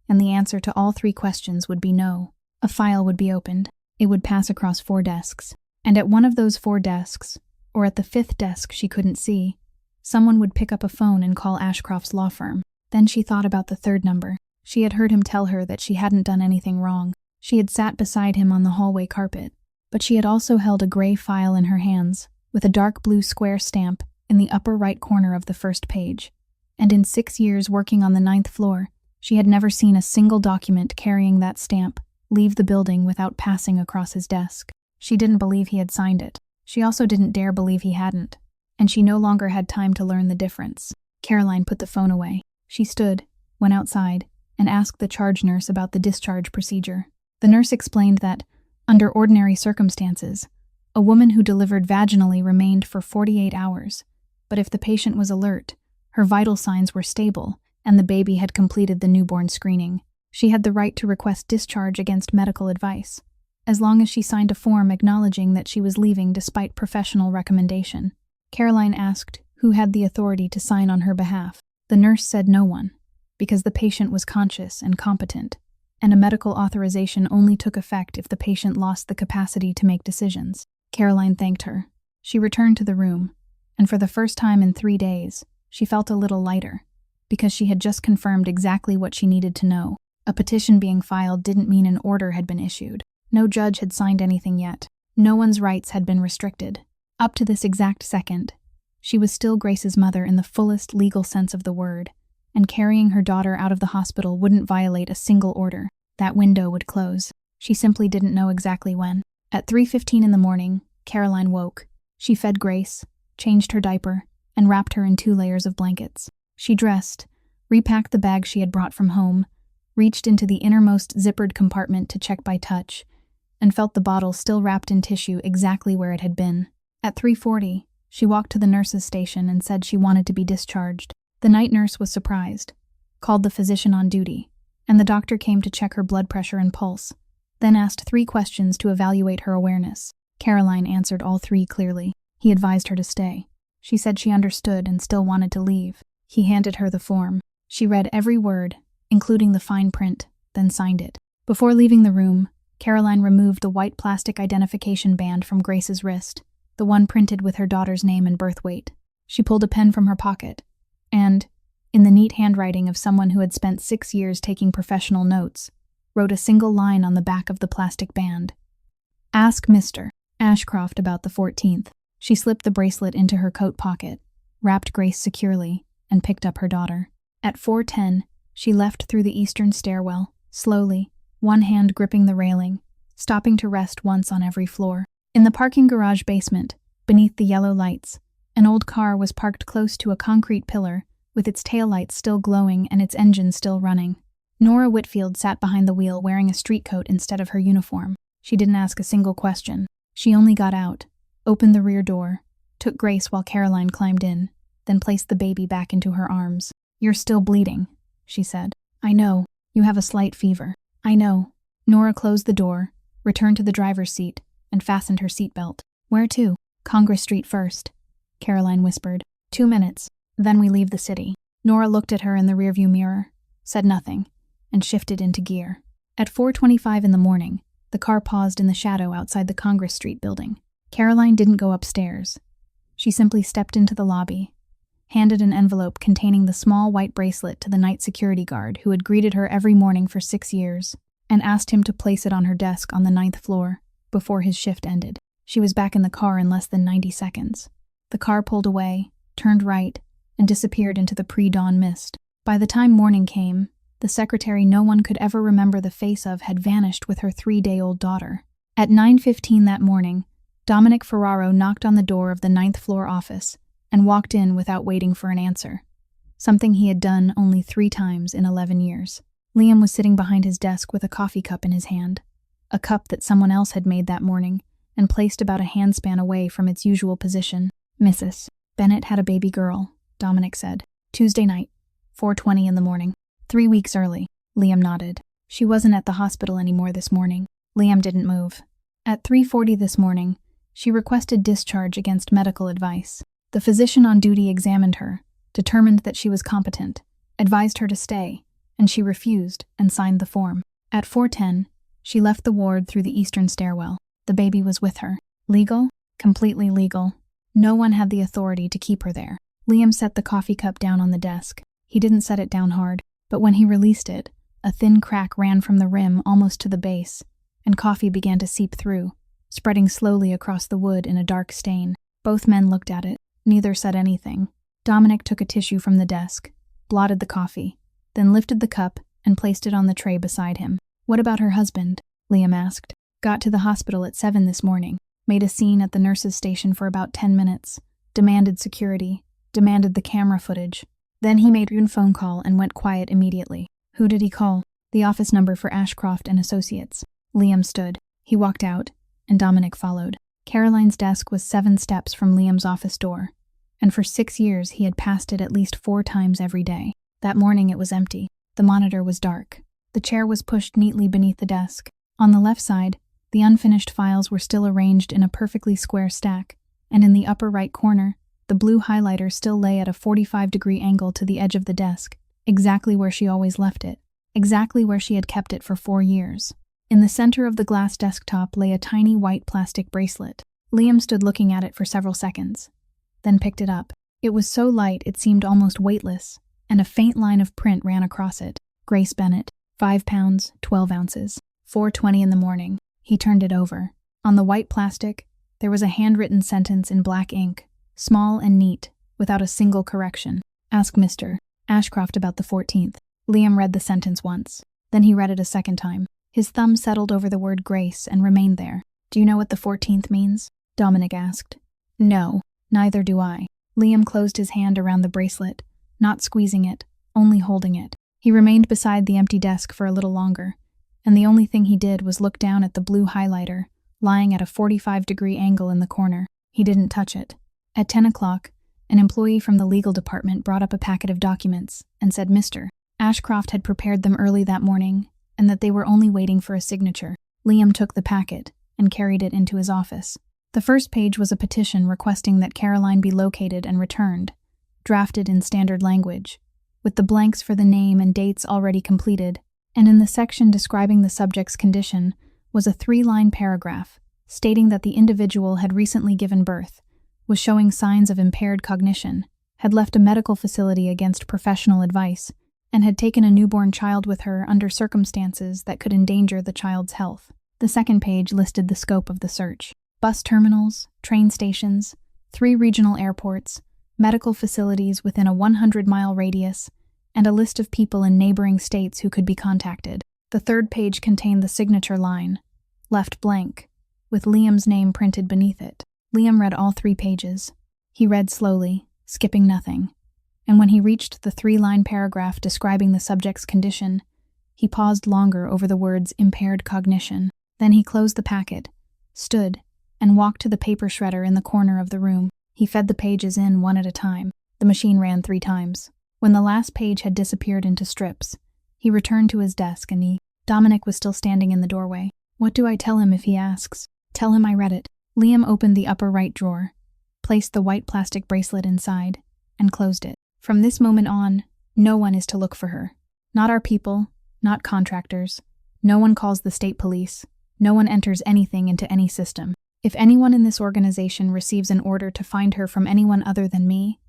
and the answer to all 3 questions would be no. A file would be opened. It would pass across 4 desks, and at one of those 4 desks, or at the 5th desk she couldn't see, someone would pick up a phone and call Ashcroft's law firm. Then she thought about the 3rd number. She had heard him tell her that she hadn't done anything wrong. She had sat beside him on the hallway carpet, but she had also held a gray file in her hands, with a dark blue square stamp in the upper right corner of the first page. And in 6 years working on the 9th floor, she had never seen a single document carrying that stamp leave the building without passing across his desk. She didn't believe he had signed it. She also didn't dare believe he hadn't, and she no longer had time to learn the difference. Caroline put the phone away. She stood, went outside, and asked the charge nurse about the discharge procedure. The nurse explained that, under ordinary circumstances, a woman who delivered vaginally remained for 48 hours, but if the patient was alert, her vital signs were stable, and the baby had completed the newborn screening, she had the right to request discharge against medical advice, as long as she signed a form acknowledging that she was leaving despite professional recommendation. Caroline asked who had the authority to sign on her behalf. The nurse said no one, because the patient was conscious and competent, and a medical authorization only took effect if the patient lost the capacity to make decisions. Caroline thanked her. She returned to the room, and for the first time in 3 days, she felt a little lighter, because she had just confirmed exactly what she needed to know. A petition being filed didn't mean an order had been issued. No judge had signed anything yet. No one's rights had been restricted. Up to this exact second, she was still Grace's mother in the fullest legal sense of the word, and carrying her daughter out of the hospital wouldn't violate a single order. That window would close. She simply didn't know exactly when. At 3:15 in the morning, Caroline woke. She fed Grace, changed her diaper, and wrapped her in 2 layers of blankets. She dressed, repacked the bag she had brought from home, reached into the innermost zippered compartment to check by touch, and felt the bottle still wrapped in tissue exactly where it had been. At 3:40, she walked to the nurse's station and said she wanted to be discharged. The night nurse was surprised, called the physician on duty, and the doctor came to check her blood pressure and pulse, then asked 3 questions to evaluate her awareness. Caroline answered all 3 clearly. He advised her to stay. She said she understood and still wanted to leave. He handed her the form. She read every word, including the fine print, then signed it. Before leaving the room, Caroline removed the white plastic identification band from Grace's wrist, the one printed with her daughter's name and birth weight. She pulled a pen from her pocket, and, in the neat handwriting of someone who had spent 6 years taking professional notes, wrote a single line on the back of the plastic band. Ask Mr. Ashcroft about the 14th. She slipped the bracelet into her coat pocket, wrapped Grace securely, and picked up her daughter. At 4:10, she left through the eastern stairwell, slowly, one hand gripping the railing, stopping to rest once on every floor. In the parking garage basement, beneath the yellow lights, an old car was parked close to a concrete pillar, with its taillights still glowing and its engine still running. Nora Whitfield sat behind the wheel wearing a street coat instead of her uniform. She didn't ask a single question. She only got out, opened the rear door, took Grace while Caroline climbed in, then placed the baby back into her arms. "You're still bleeding," she said. "I know. You have a slight fever." "I know." Nora closed the door, returned to the driver's seat, and fastened her seatbelt. "Where to?" "Congress Street first," Caroline whispered. 2 minutes, then we leave the city." Nora looked at her in the rearview mirror, said nothing, and shifted into gear. At 4:25 in the morning, the car paused in the shadow outside the Congress Street building. Caroline didn't go upstairs. She simply stepped into the lobby, handed an envelope containing the small white bracelet to the night security guard who had greeted her every morning for 6 years, and asked him to place it on her desk on the 9th floor before his shift ended. She was back in the car in less than 90 seconds. The car pulled away, turned right, and disappeared into the pre-dawn mist. By the time morning came, the secretary no one could ever remember the face of had vanished with her 3-day-old daughter. At 9:15 that morning, Dominic Ferraro knocked on the door of the 9th floor office and walked in without waiting for an answer, something he had done only 3 times in 11 years. Liam was sitting behind his desk with a coffee cup in his hand, a cup that someone else had made that morning and placed about a handspan away from its usual position. "Mrs. Bennett had a baby girl," Dominic said. "Tuesday night, 4:20 in the morning. 3 weeks early." Liam nodded. "She wasn't at the hospital anymore this morning." Liam didn't move. At 3:40 this morning, she requested discharge against medical advice. The physician on duty examined her, determined that she was competent, advised her to stay, and she refused and signed the form. At 4:10, she left the ward through the eastern stairwell. The baby was with her. Legal? Completely legal. No one had the authority to keep her there. Liam set the coffee cup down on the desk. He didn't set it down hard, but when he released it, a thin crack ran from the rim almost to the base, and coffee began to seep through, spreading slowly across the wood in a dark stain. Both men looked at it. Neither said anything. Dominic took a tissue from the desk, blotted the coffee, then lifted the cup and placed it on the tray beside him. "What about her husband?" Liam asked. "Got to the hospital at 7 this morning. Made a scene at the nurse's station for about 10 minutes. Demanded security. Demanded the camera footage. Then he made one phone call and went quiet immediately." "Who did he call?" "The office number for Ashcroft and Associates." Liam stood. He walked out, and Dominic followed. Caroline's desk was 7 steps from Liam's office door, and for 6 years he had passed it at least 4 times every day. That morning it was empty. The monitor was dark. The chair was pushed neatly beneath the desk. On the left side, the unfinished files were still arranged in a perfectly square stack, and in the upper right corner, the blue highlighter still lay at a 45-degree angle to the edge of the desk, exactly where she always left it, exactly where she had kept it for 4 years. In the center of the glass desktop lay a tiny white plastic bracelet. Liam stood looking at it for several seconds, then picked it up. It was so light it seemed almost weightless, and a faint line of print ran across it. Grace Bennett, 5 pounds, 12 ounces, 4:20 in the morning. He turned it over. On the white plastic, there was a handwritten sentence in black ink, small and neat, without a single correction. "Ask Mr. Ashcroft about the 14th. Liam read the sentence once. Then he read it a second time. His thumb settled over the word Grace and remained there. "Do you know what the 14th means?" Dominic asked. "No, neither do I." Liam closed his hand around the bracelet, not squeezing it, only holding it. He remained beside the empty desk for a little longer, and the only thing he did was look down at the blue highlighter, lying at a 45-degree angle in the corner. He didn't touch it. At 10 o'clock, an employee from the legal department brought up a packet of documents and said Mr. Ashcroft had prepared them early that morning and that they were only waiting for a signature. Liam took the packet and carried it into his office. The first page was a petition requesting that Caroline be located and returned, drafted in standard language, with the blanks for the name and dates already completed, and in the section describing the subject's condition was a 3-line paragraph stating that the individual had recently given birth, was showing signs of impaired cognition, had left a medical facility against professional advice, and had taken a newborn child with her under circumstances that could endanger the child's health. The second page listed the scope of the search: bus terminals, train stations, 3 regional airports, medical facilities within a 100-mile radius, and a list of people in neighboring states who could be contacted. The third page contained the signature line, left blank, with Liam's name printed beneath it. Liam read all 3 pages. He read slowly, skipping nothing, and when he reached the 3-line paragraph describing the subject's condition, he paused longer over the words impaired cognition. Then he closed the packet, stood, and walked to the paper shredder in the corner of the room. He fed the pages in one at a time. The machine ran 3 times. When the last page had disappeared into strips, he returned to his desk and Dominic was still standing in the doorway. What do I tell him if he asks? Tell him I read it. Liam opened the upper right drawer, placed the white plastic bracelet inside, and closed it. From this moment on, no one is to look for her. Not our people, not contractors. No one calls the state police. No one enters anything into any system. If anyone in this organization receives an order to find her from anyone other than me,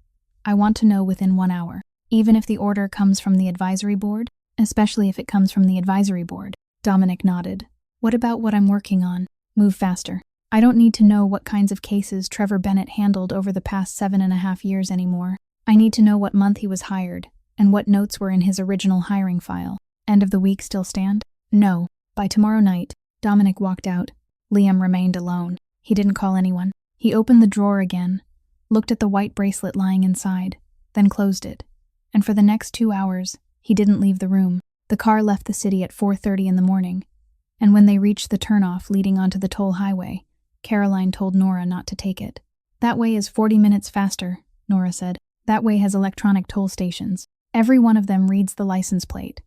I want to know within 1 hour. Even if the order comes from the advisory board, especially if it comes from the advisory board. Dominic nodded. What about what I'm working on? Move faster. I don't need to know what kinds of cases Trevor Bennett handled over the past 7.5 years anymore. I need to know what month he was hired, and what notes were in his original hiring file. End of the week still stand? No. By tomorrow night. Dominic walked out. Liam remained alone. He didn't call anyone. He opened the drawer again, looked at the white bracelet lying inside, then closed it. And for the next 2 hours, he didn't leave the room. The car left the city at 4:30 in the morning, and when they reached the turnoff leading onto the toll highway, Caroline told Nora not to take it. That way is 40 minutes faster, Nora said. That way has electronic toll stations. Every one of them reads the license plate,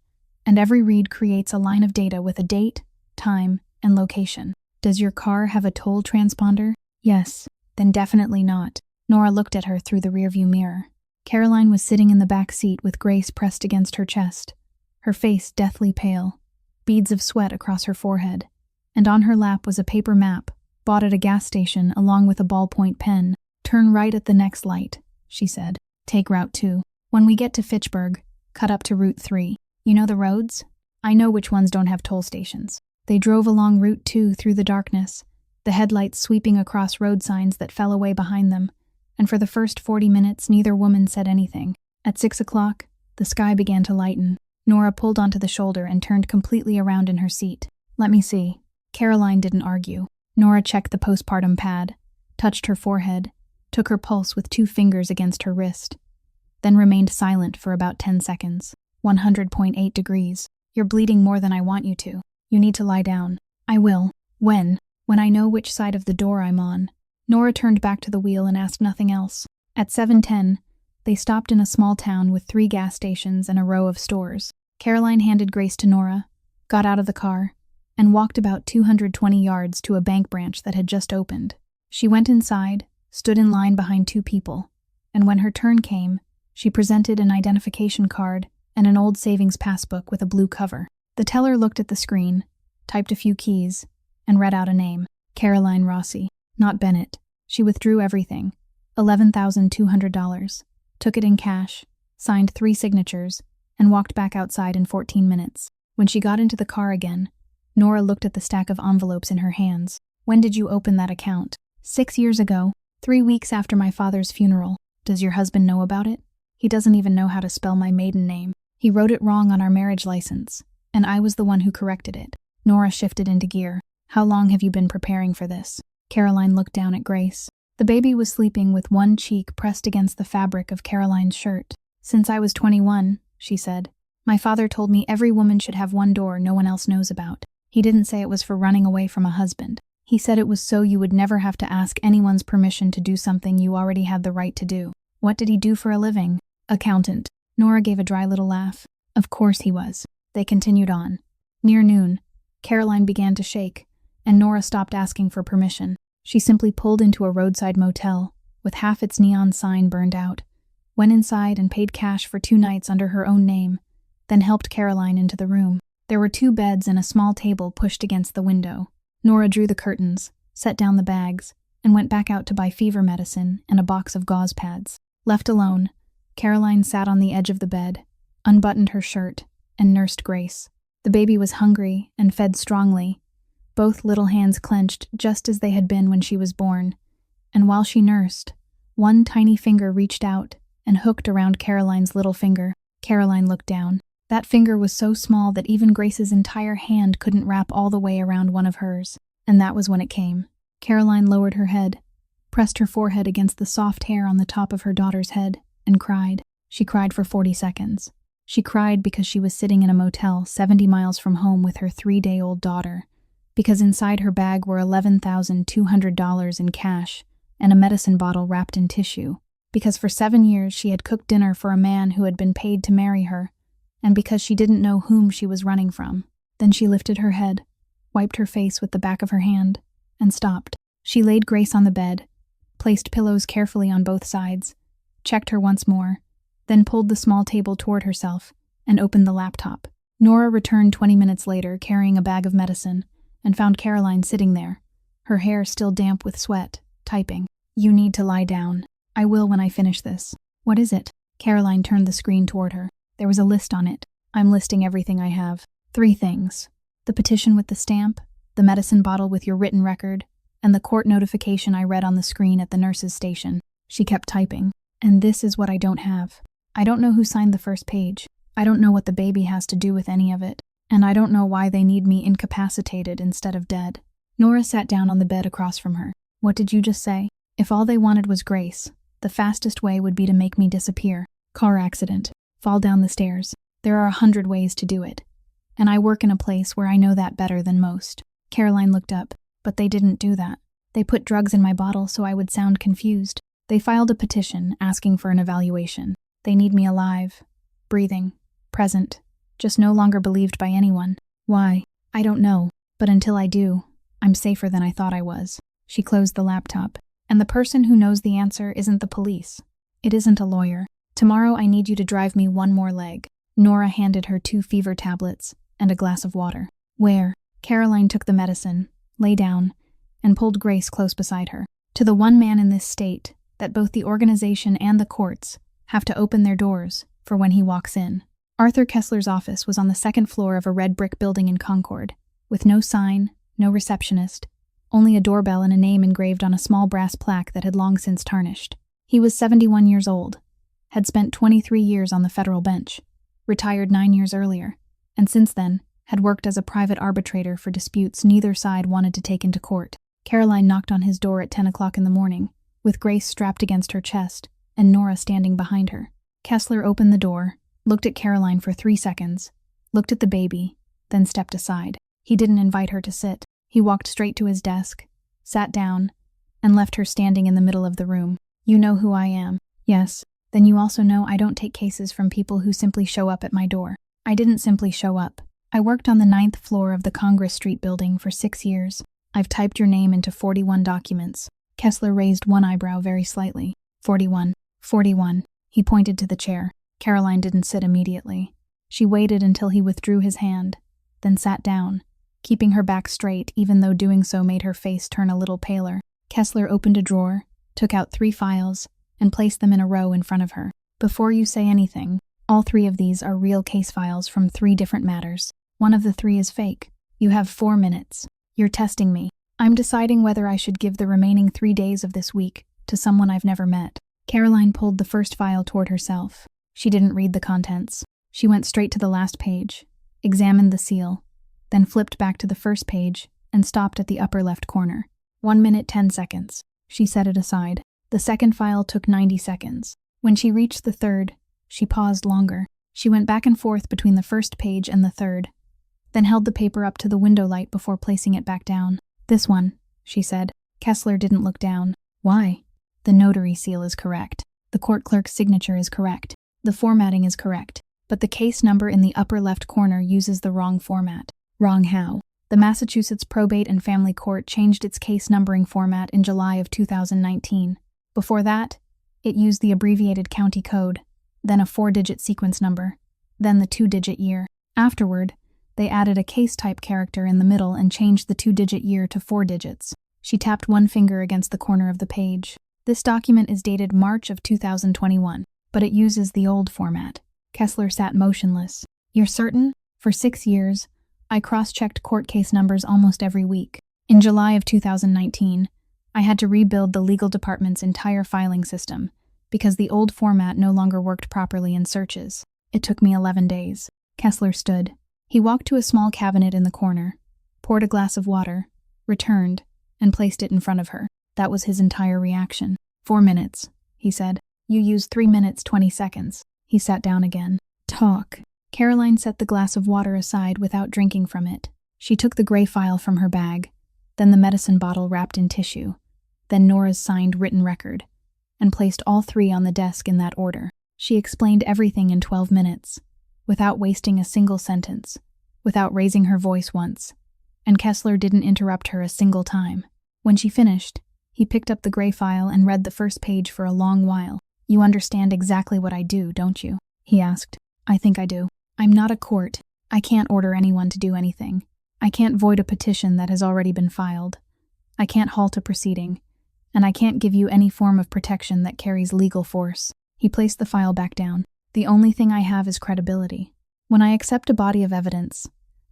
and every read creates a line of data with a date, time, and location. Does your car have a toll transponder? Yes. Then definitely not. Nora looked at her through the rearview mirror. Caroline was sitting in the back seat with Grace pressed against her chest, her face deathly pale, beads of sweat across her forehead, and on her lap was a paper map, bought at a gas station along with a ballpoint pen. Turn right at the next light, she said. Take Route 2. When we get to Fitchburg, cut up to Route 3. You know the roads? I know which ones don't have toll stations. They drove along Route 2 through the darkness, the headlights sweeping across road signs that fell away behind them, and for the first 40 minutes neither woman said anything. At 6 o'clock, the sky began to lighten. Nora pulled onto the shoulder and turned completely around in her seat. Let me see. Caroline didn't argue. Nora checked the postpartum pad, touched her forehead, took her pulse with 2 fingers against her wrist, then remained silent for about 10 seconds. 100.8 degrees. You're bleeding more than I want you to. You need to lie down. I will. When? When I know which side of the door I'm on. Nora turned back to the wheel and asked nothing else. At 7:10, they stopped in a small town with 3 gas stations and a row of stores. Caroline handed Grace to Nora, got out of the car, and walked about 220 yards to a bank branch that had just opened. She went inside, stood in line behind 2 people, and when her turn came, she presented an identification card and an old savings passbook with a blue cover. The teller looked at the screen, typed a few keys, and read out a name. Caroline Rossi. Not Bennett. She withdrew everything, $11,200, took it in cash, signed 3 signatures, and walked back outside in 14 minutes. When she got into the car again, Nora looked at the stack of envelopes in her hands. When did you open that account? 6 years ago, 3 weeks after my father's funeral. Does your husband know about it? He doesn't even know how to spell my maiden name. He wrote it wrong on our marriage license, and I was the one who corrected it. Nora shifted into gear. How long have you been preparing for this? Caroline looked down at Grace. The baby was sleeping with one cheek pressed against the fabric of Caroline's shirt. Since I was 21, she said. My father told me every woman should have one door no one else knows about. He didn't say it was for running away from a husband. He said it was so you would never have to ask anyone's permission to do something you already had the right to do. What did he do for a living? Accountant. Nora gave a dry little laugh. Of course he was. They continued on. Near noon, Caroline began to shake, and Nora stopped asking for permission. She simply pulled into a roadside motel, with half its neon sign burned out, went inside and paid cash for 2 nights under her own name, then helped Caroline into the room. There were 2 beds and a small table pushed against the window. Nora drew the curtains, set down the bags, and went back out to buy fever medicine and a box of gauze pads. Left alone, Caroline sat on the edge of the bed, unbuttoned her shirt, and nursed Grace. The baby was hungry and fed strongly, both little hands clenched just as they had been when she was born, and while she nursed, one tiny finger reached out and hooked around Caroline's little finger. Caroline looked down. That finger was so small that even Grace's entire hand couldn't wrap all the way around one of hers, and that was when it came. Caroline lowered her head, pressed her forehead against the soft hair on the top of her daughter's head, and cried. She cried for 40 seconds. She cried because she was sitting in a motel 70 miles from home with her 3-day-old daughter, because inside her bag were $11,200 in cash and a medicine bottle wrapped in tissue, because for 7 years she had cooked dinner for a man who had been paid to marry her, and because she didn't know whom she was running from. Then she lifted her head, wiped her face with the back of her hand, and stopped. She laid Grace on the bed, placed pillows carefully on both sides, checked her once more, then pulled the small table toward herself and opened the laptop. Nora returned 20 minutes later carrying a bag of medicine and found Caroline sitting there, her hair still damp with sweat, typing. "You need to lie down. I will when I finish this." "What is it?" Caroline turned the screen toward her. There was a list on it. "I'm listing everything I have. 3 things. The petition with the stamp, the medicine bottle with your written record, and the court notification I read on the screen at the nurse's station." She kept typing. "And this is what I don't have. I don't know who signed the first page. I don't know what the baby has to do with any of it. And I don't know why they need me incapacitated instead of dead." Nora sat down on the bed across from her. "What did you just say?" "If all they wanted was Grace, the fastest way would be to make me disappear. Car accident. Fall down the stairs. There are 100 ways to do it. And I work in a place where I know that better than most." Caroline looked up. "But they didn't do that. They put drugs in my bottle so I would sound confused. They filed a petition asking for an evaluation. They need me alive, breathing, present, just no longer believed by anyone. Why? I don't know, but until I do, I'm safer than I thought I was." She closed the laptop. "And the person who knows the answer isn't the police. It isn't a lawyer. Tomorrow I need you to drive me 1 more leg." Nora handed her 2 fever tablets and a glass of water. "Where?" Caroline took the medicine, lay down, and pulled Grace close beside her. "To the one man in this state that both the organization and the courts have to open their doors for when he walks in." Arthur Kessler's office was on the 2nd floor of a red brick building in Concord, with no sign, no receptionist, only a doorbell and a name engraved on a small brass plaque that had long since tarnished. He was 71 years old, had spent 23 years on the federal bench, retired 9 years earlier, and since then had worked as a private arbitrator for disputes neither side wanted to take into court. Caroline knocked on his door at 10 o'clock in the morning, with Grace strapped against her chest and Nora standing behind her. Kessler opened the door, looked at Caroline for 3 seconds, looked at the baby, then stepped aside. He didn't invite her to sit. He walked straight to his desk, sat down, and left her standing in the middle of the room. "You know who I am." "Yes. Then you also know I don't take cases from people who simply show up at my door." "I didn't simply show up. I worked on the 9th floor of the Congress Street building for 6 years. I've typed your name into 41 documents." Kessler raised one eyebrow very slightly. 41. 41. He pointed to the chair. Caroline didn't sit immediately. She waited until he withdrew his hand, then sat down, keeping her back straight even though doing so made her face turn a little paler. Kessler opened a drawer, took out 3 files, and placed them in a row in front of her. "Before you say anything, all 3 of these are real case files from 3 different matters. One of the 3 is fake. You have 4 minutes. You're testing me. I'm deciding whether I should give the remaining 3 days of this week to someone I've never met." Caroline pulled the first file toward herself. She didn't read the contents. She went straight to the last page, examined the seal, then flipped back to the first page and stopped at the upper left corner. 1 minute 10 seconds. She set it aside. The second file took 90 seconds. When she reached the third, she paused longer. She went back and forth between the first page and the third, then held the paper up to the window light before placing it back down. "This one," she said. Kessler didn't look down. "Why?" "The notary seal is correct. The court clerk's signature is correct. The formatting is correct. But the case number in the upper left corner uses the wrong format." "Wrong how?" "The Massachusetts Probate and Family Court changed its case numbering format in July of 2019. Before that, it used the abbreviated county code, then a 4-digit sequence number, then the 2-digit year. Afterward, They added a case-type character in the middle and changed the 2-digit year to 4 digits. She tapped one finger against the corner of the page. This document is dated March of 2021, but it uses the old format. Kessler sat motionless. You're certain? For 6 years, I cross-checked court case numbers almost every week. In July of 2019, I had to rebuild the legal department's entire filing system because the old format no longer worked properly in searches. It took me 11 days. Kessler stood. He walked to a small cabinet in the corner, poured a glass of water, returned, and placed it in front of her. That was his entire reaction. 4 minutes, he said. You used 3 minutes, 20 seconds. He sat down again. Talk. Caroline set the glass of water aside without drinking from it. She took the gray file from her bag, then the medicine bottle wrapped in tissue, then Nora's signed written record, and placed all 3 on the desk in that order. She explained everything in 12 minutes, without wasting a single sentence, without raising her voice once, and Kessler didn't interrupt her a single time. When she finished, he picked up the gray file and read the first page for a long while. You understand exactly what I do, don't you? He asked. I think I do. I'm not a court. I can't order anyone to do anything. I can't void a petition that has already been filed. I can't halt a proceeding. And I can't give you any form of protection that carries legal force. He placed the file back down. The only thing I have is credibility. When I accept a body of evidence,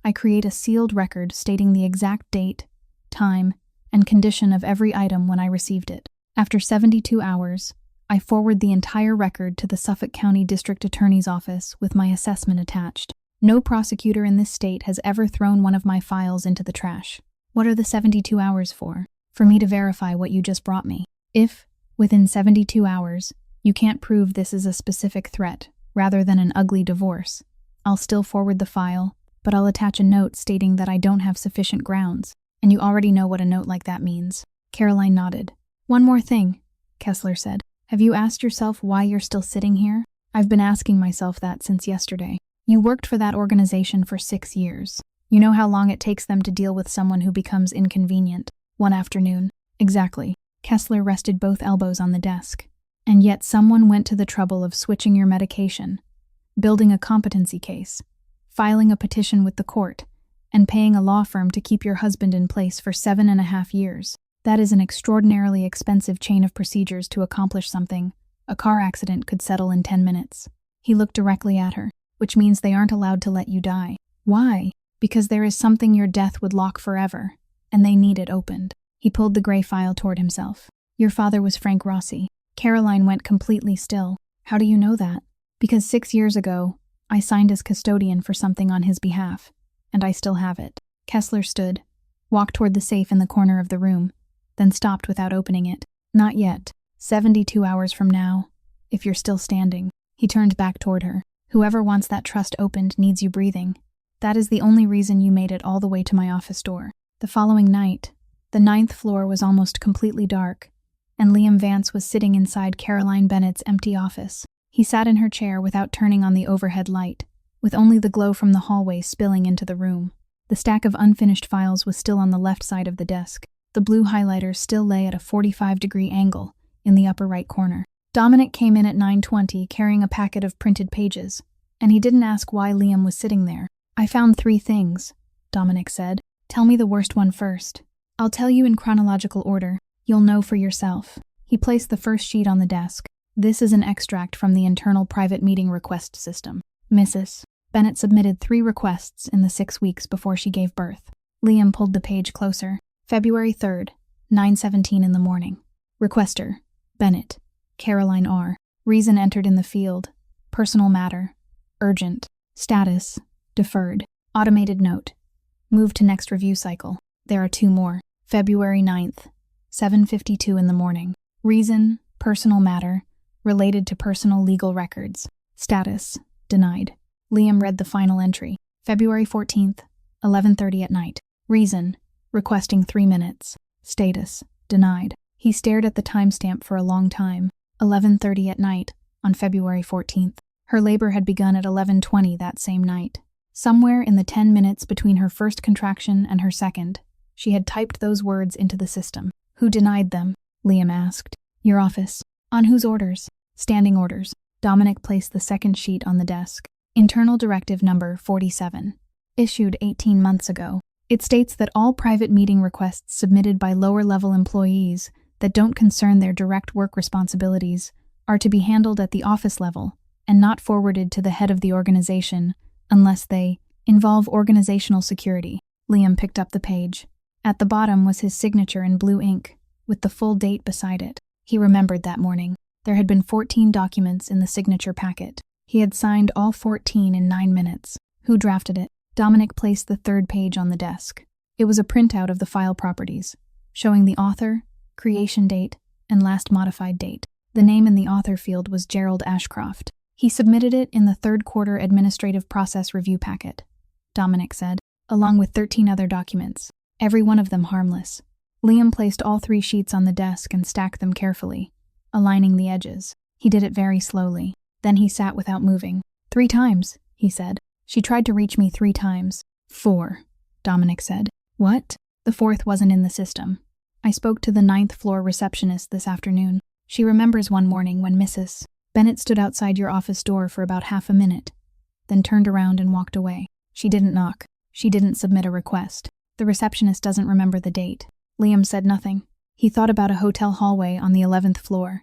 I create a sealed record stating the exact date, time, and condition of every item when I received it. After 72 hours, I forward the entire record to the Suffolk County District Attorney's Office with my assessment attached. No prosecutor in this state has ever thrown one of my files into the trash. What are the 72 hours for? For me to verify what you just brought me. If, within 72 hours, you can't prove this is a specific threat, rather than an ugly divorce, I'll still forward the file, but I'll attach a note stating that I don't have sufficient grounds, and you already know what a note like that means. Caroline nodded. One more thing, Kessler said. Have you asked yourself why you're still sitting here? I've been asking myself that since yesterday. You worked for that organization for 6 years. You know how long it takes them to deal with someone who becomes inconvenient. One afternoon. Exactly. Kessler rested both elbows on the desk. And yet someone went to the trouble of switching your medication, building a competency case, filing a petition with the court, and paying a law firm to keep your husband in place for 7.5 years. That is an extraordinarily expensive chain of procedures to accomplish something a car accident could settle in 10 minutes. He looked directly at her, which means they aren't allowed to let you die. Why? Because there is something your death would lock forever, and they need it opened. He pulled the gray file toward himself. Your father was Frank Rossi. Caroline went completely still. How do you know that? Because 6 years ago, I signed as custodian for something on his behalf, and I still have it. Kessler stood, walked toward the safe in the corner of the room, then stopped without opening it. Not yet. 72 hours from now, if you're still standing. He turned back toward her. Whoever wants that trust opened needs you breathing. That is the only reason you made it all the way to my office door. The following night, the 9th floor was almost completely dark, and Liam Vance was sitting inside Caroline Bennett's empty office. He sat in her chair without turning on the overhead light, with only the glow from the hallway spilling into the room. The stack of unfinished files was still on the left side of the desk. The blue highlighter still lay at a 45-degree angle in the upper right corner. Dominic came in at 9:20 carrying a packet of printed pages, and he didn't ask why Liam was sitting there. I found 3 things, Dominic said. Tell me the worst one first. I'll tell you in chronological order. You'll know for yourself. He placed the first sheet on the desk. This is an extract from the internal private meeting request system. Mrs. Bennett submitted 3 requests in the 6 weeks before she gave birth. Liam pulled the page closer. February 3rd, 9:17 in the morning. Requester, Bennett, Caroline R. Reason entered in the field. Personal matter. Urgent. Status. Deferred. Automated note. Move to next review cycle. There are 2 more. February 9th, 7:52 in the morning. Reason, personal matter, related to personal legal records. Status, denied. Liam read the final entry. February 14th, 11:30 at night. Reason, requesting 3 minutes. Status, denied. He stared at the timestamp for a long time. 11:30 at night, on February 14th. Her labor had begun at 11:20 that same night. Somewhere in the 10 minutes between her first contraction and her second, she had typed those words into the system. Who denied them? Liam asked. Your office. On whose orders? Standing orders. Dominic placed the second sheet on the desk. Internal Directive Number 47. issued 18 months ago. It states that all private meeting requests submitted by lower-level employees that don't concern their direct work responsibilities are to be handled at the office level and not forwarded to the head of the organization unless they involve organizational security. Liam picked up the page. At the bottom was his signature in blue ink, with the full date beside it. He remembered that morning. There had been 14 documents in the signature packet. He had signed all 14 in 9 minutes. Who drafted it? Dominic placed the third page on the desk. It was a printout of the file properties, showing the author, creation date, and last modified date. The name in the author field was Gerald Ashcroft. He submitted it in the third quarter administrative process review packet, Dominic said, along with 13 other documents, every one of them harmless. Liam placed all 3 sheets on the desk and stacked them carefully, aligning the edges. He did it very slowly. Then he sat without moving. 3 times, he said. She tried to reach me 3 times. 4, Dominic said. What? The 4th wasn't in the system. I spoke to the 9th floor receptionist this afternoon. She remembers one morning when Mrs. Bennett stood outside your office door for about half a minute, then turned around and walked away. She didn't knock. She didn't submit a request. The receptionist doesn't remember the date. Liam said nothing. He thought about a hotel hallway on the 11th floor,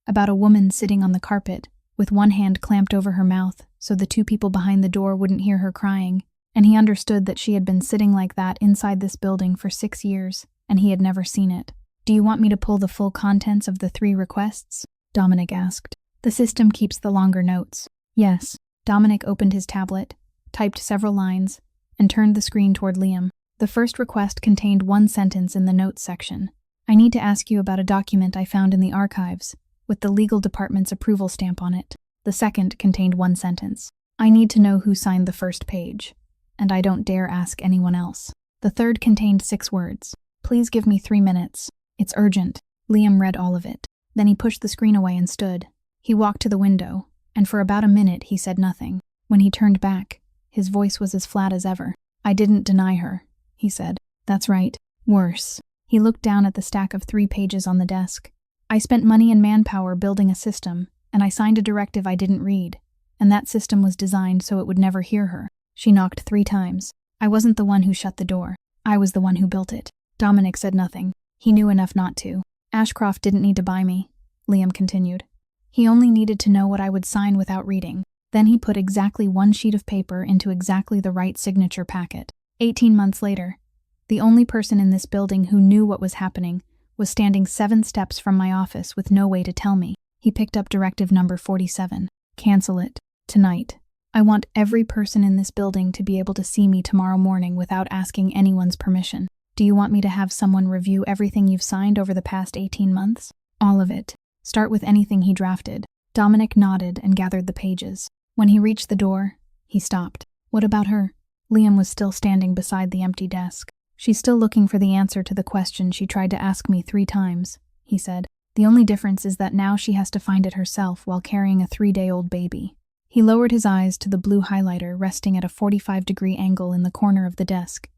about a woman sitting on the carpet, with one hand clamped over her mouth so the 2 people behind the door wouldn't hear her crying, and he understood that she had been sitting like that inside this building for 6 years, and he had never seen it. Do you want me to pull the full contents of the 3 requests? Dominic asked. The system keeps the longer notes. Yes. Dominic opened his tablet, typed several lines, and turned the screen toward Liam. The first request contained 1 sentence in the notes section. I need to ask you about a document I found in the archives, with the legal department's approval stamp on it. The second contained 1 sentence. I need to know who signed the first page, and I don't dare ask anyone else. The third contained 6 words. Please give me 3 minutes. It's urgent. Liam read all of it. Then he pushed the screen away and stood. He walked to the window, and for about a minute he said nothing. When he turned back, his voice was as flat as ever. I didn't deny her, he said. That's right. Worse. He looked down at the stack of 3 pages on the desk. I spent money and manpower building a system, and I signed a directive I didn't read, and that system was designed so it would never hear her. She knocked 3 times. I wasn't the one who shut the door. I was the one who built it. Dominic said nothing. He knew enough not to. Ashcroft didn't need to buy me, Liam continued. He only needed to know what I would sign without reading. Then he put exactly 1 sheet of paper into exactly the right signature packet. 18 months later, the only person in this building who knew what was happening was standing 7 steps from my office with no way to tell me. He picked up directive number 47. Cancel it. Tonight. I want every person in this building to be able to see me tomorrow morning without asking anyone's permission. Do you want me to have someone review everything you've signed over the past 18 months? All of it. Start with anything he drafted. Dominic nodded and gathered the pages. When he reached the door, he stopped. What about her? Liam was still standing beside the empty desk. She's still looking for the answer to the question she tried to ask me 3 times, he said. The only difference is that now she has to find it herself while carrying a 3-day-old baby. He lowered his eyes to the blue highlighter resting at a 45-degree angle in the corner of the desk,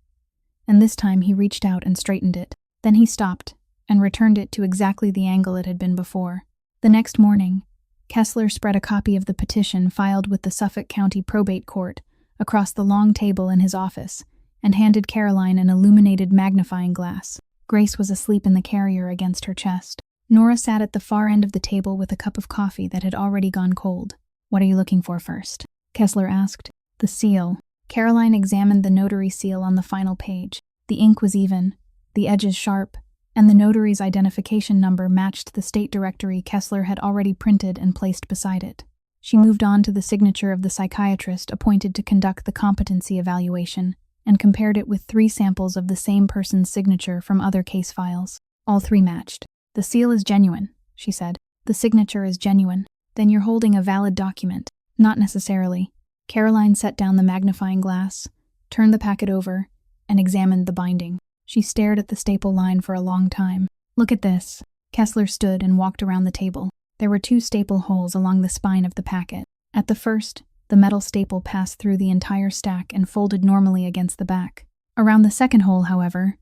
and this time he reached out and straightened it. Then he stopped and returned it to exactly the angle it had been before. The next morning, Kessler spread a copy of the petition filed with the Suffolk County Probate Court across the long table in his office and handed Caroline an illuminated magnifying glass. Grace was asleep in the carrier against her chest. Nora sat at the far end of the table with a cup of coffee that had already gone cold. What are you looking for first? Kessler asked. The seal. Caroline examined the notary seal on the final page. The ink was even, the edges sharp, and the notary's identification number matched the state directory Kessler had already printed and placed beside it. She moved on to the signature of the psychiatrist appointed to conduct the competency evaluation and compared it with 3 samples of the same person's signature from other case files. All 3 matched. The seal is genuine, she said. The signature is genuine. Then you're holding a valid document. Not necessarily. Caroline set down the magnifying glass, turned the packet over, and examined the binding. She stared at the staple line for a long time. Look at this. Kessler stood and walked around the table. There were 2 staple holes along the spine of the packet. At the first, the metal staple passed through the entire stack and folded normally against the back. Around the second hole, however,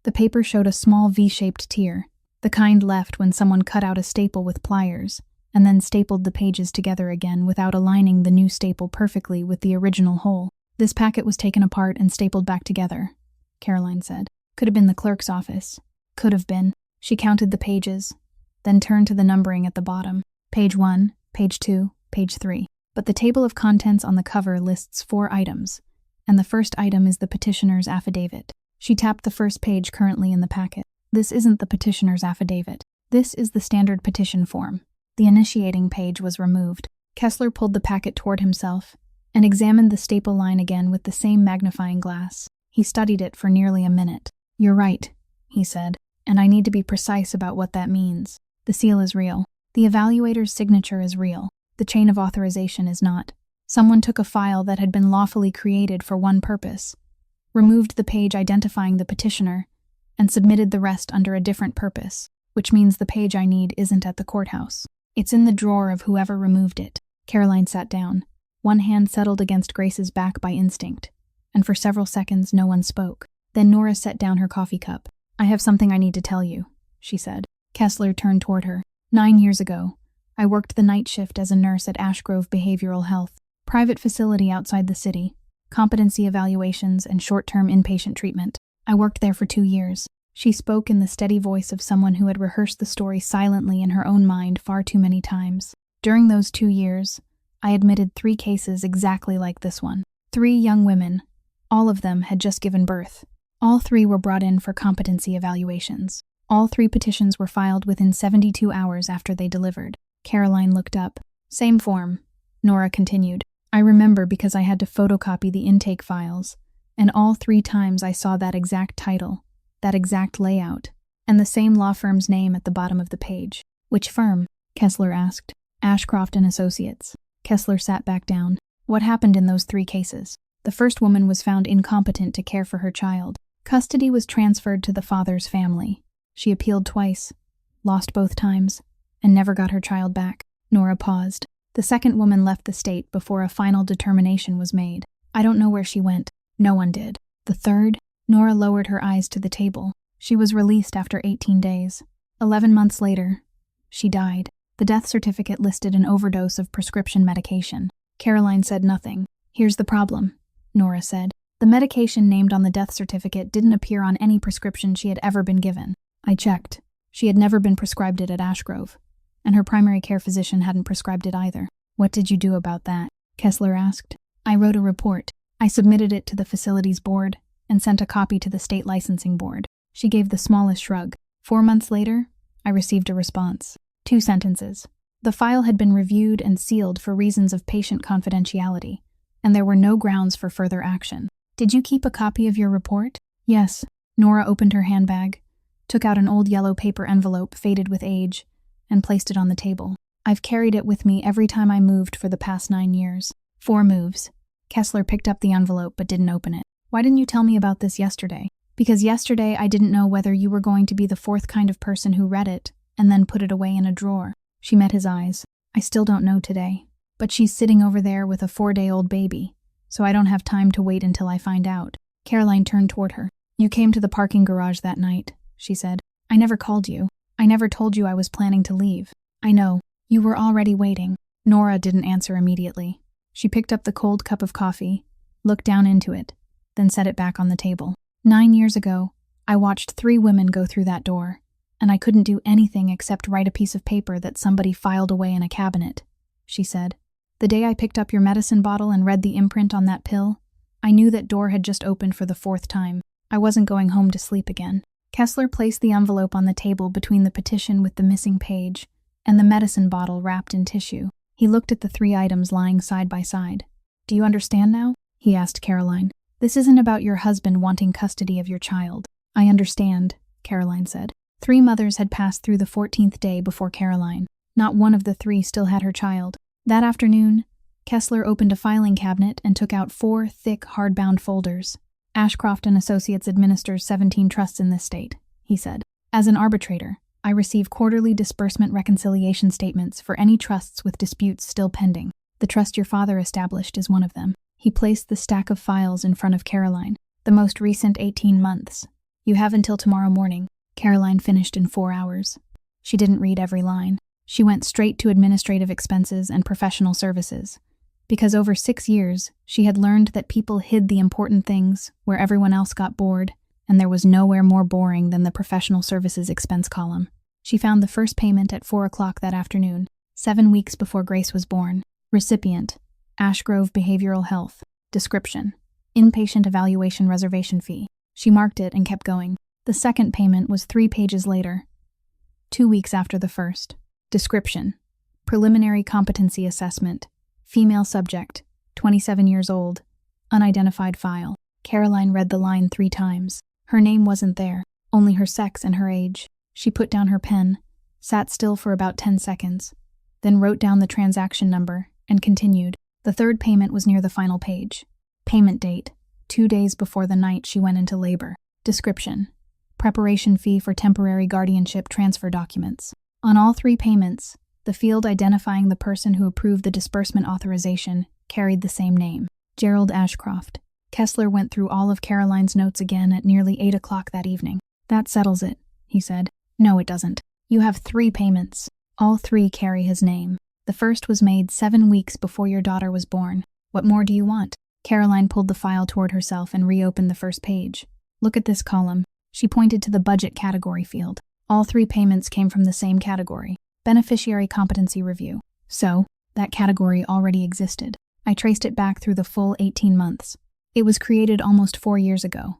the paper showed a small V-shaped tear, the kind left when someone cut out a staple with pliers and then stapled the pages together again without aligning the new staple perfectly with the original hole. This packet was taken apart and stapled back together, Caroline said. Could have been the clerk's office. Could have been. She counted the pages, then turned to the numbering at the bottom. Page 1, page 2, page 3. But the table of contents on the cover lists 4 items, and the first item is the petitioner's affidavit. She tapped the first page currently in the packet. This isn't the petitioner's affidavit. This is the standard petition form. The initiating page was removed. Kessler pulled the packet toward himself and examined the staple line again with the same magnifying glass. He studied it for nearly a minute. "You're right," he said, "and I need to be precise about what that means. The seal is real. The evaluator's signature is real. The chain of authorization is not. Someone took a file that had been lawfully created for one purpose, removed the page identifying the petitioner, and submitted the rest under a different purpose, which means the page I need isn't at the courthouse. It's in the drawer of whoever removed it." Caroline sat down. One hand settled against Grace's back by instinct, and for several seconds no one spoke. Then Nora set down her coffee cup. "I have something I need to tell you," she said. Kessler turned toward her. 9 years ago, I worked the night shift as a nurse at Ashgrove Behavioral Health, private facility outside the city, competency evaluations and short-term inpatient treatment. I worked there for 2 years. She spoke in the steady voice of someone who had rehearsed the story silently in her own mind far too many times. During those 2 years, I admitted 3 cases exactly like this one. 3 young women. All of them had just given birth. All 3 were brought in for competency evaluations. All 3 petitions were filed within 72 hours after they delivered. Caroline looked up. "Same form," Nora continued. "I remember because I had to photocopy the intake files, and all 3 times I saw that exact title, that exact layout, and the same law firm's name at the bottom of the page." "Which firm?" Kessler asked. "Ashcroft and Associates." Kessler sat back down. "What happened in those 3 cases? The first woman was found incompetent to care for her child. Custody was transferred to the father's family. She appealed twice, lost both times, and never got her child back." Nora paused. "The second woman left the state before a final determination was made. I don't know where she went. No one did. The third?" Nora lowered her eyes to the table. "She was released after 18 days. 11 months later, she died. The death certificate listed an overdose of prescription medication." Caroline said nothing. "Here's the problem," Nora said. "The medication named on the death certificate didn't appear on any prescription she had ever been given. I checked. She had never been prescribed it at Ashgrove, and her primary care physician hadn't prescribed it either." "What did you do about that?" Kessler asked. "I wrote a report. I submitted it to the facilities board and sent a copy to the state licensing board." She gave the smallest shrug. 4 months later, I received a response. 2 sentences. The file had been reviewed and sealed for reasons of patient confidentiality, and there were no grounds for further action. "Did you keep a copy of your report?" "Yes." Nora opened her handbag, took out an old yellow paper envelope faded with age, and placed it on the table. "I've carried it with me every time I moved for the past 9 years. 4 moves. Kessler picked up the envelope but didn't open it. "Why didn't you tell me about this yesterday?" "Because yesterday I didn't know whether you were going to be the 4th kind of person who read it and then put it away in a drawer." She met his eyes. "I still don't know today. But she's sitting over there with a 4-day-old baby, so I don't have time to wait until I find out." Caroline turned toward her. "You came to the parking garage that night," she said. "I never called you. I never told you I was planning to leave." "I know. You were already waiting." Nora didn't answer immediately. She picked up the cold cup of coffee, looked down into it, then set it back on the table. 9 years ago, I watched 3 women go through that door, and I couldn't do anything except write a piece of paper that somebody filed away in a cabinet," she said. "The day I picked up your medicine bottle and read the imprint on that pill, I knew that door had just opened for the 4th time. I wasn't going home to sleep again." Kessler placed the envelope on the table between the petition with the missing page and the medicine bottle wrapped in tissue. He looked at the 3 items lying side by side. "Do you understand now?" he asked Caroline. "This isn't about your husband wanting custody of your child." "I understand," Caroline said. 3 mothers had passed through the 14th day before Caroline. Not one of the 3 still had her child. That afternoon, Kessler opened a filing cabinet and took out 4 thick, hardbound folders. "Ashcroft and Associates administers 17 trusts in this state," he said. "As an arbitrator, I receive quarterly disbursement reconciliation statements for any trusts with disputes still pending. The trust your father established is one of them." He placed the stack of files in front of Caroline. "The most recent 18 months. You have until tomorrow morning." Caroline finished in 4 hours. She didn't read every line. She went straight to administrative expenses and professional services, because over 6 years, she had learned that people hid the important things where everyone else got bored, and there was nowhere more boring than the professional services expense column. She found the first payment at 4 o'clock that afternoon, 7 weeks before Grace was born. Recipient: Ashgrove Behavioral Health. Description: Inpatient Evaluation Reservation Fee. She marked it and kept going. The second payment was 3 pages later, 2 weeks after the first. Description: Preliminary Competency Assessment. Female subject, 27 years old. Unidentified file. Caroline read the line 3 times. Her name wasn't there, only her sex and her age. She put down her pen, sat still for about 10 seconds, then wrote down the transaction number and continued. The third payment was near the final page. Payment date: 2 days before the night she went into labor. Description: Preparation fee for temporary guardianship transfer documents. On all 3 payments, the field identifying the person who approved the disbursement authorization carried the same name: Gerald Ashcroft. Kessler went through all of Caroline's notes again at nearly 8 o'clock that evening. "That settles it," he said. "No, it doesn't. You have 3 payments. All 3 carry his name. The first was made 7 weeks before your daughter was born. What more do you want?" Caroline pulled the file toward herself and reopened the first page. "Look at this column." She pointed to the budget category field. All 3 payments came from the same category: Beneficiary Competency Review. So, that category already existed. I traced it back through the full 18 months. It was created almost 4 years ago.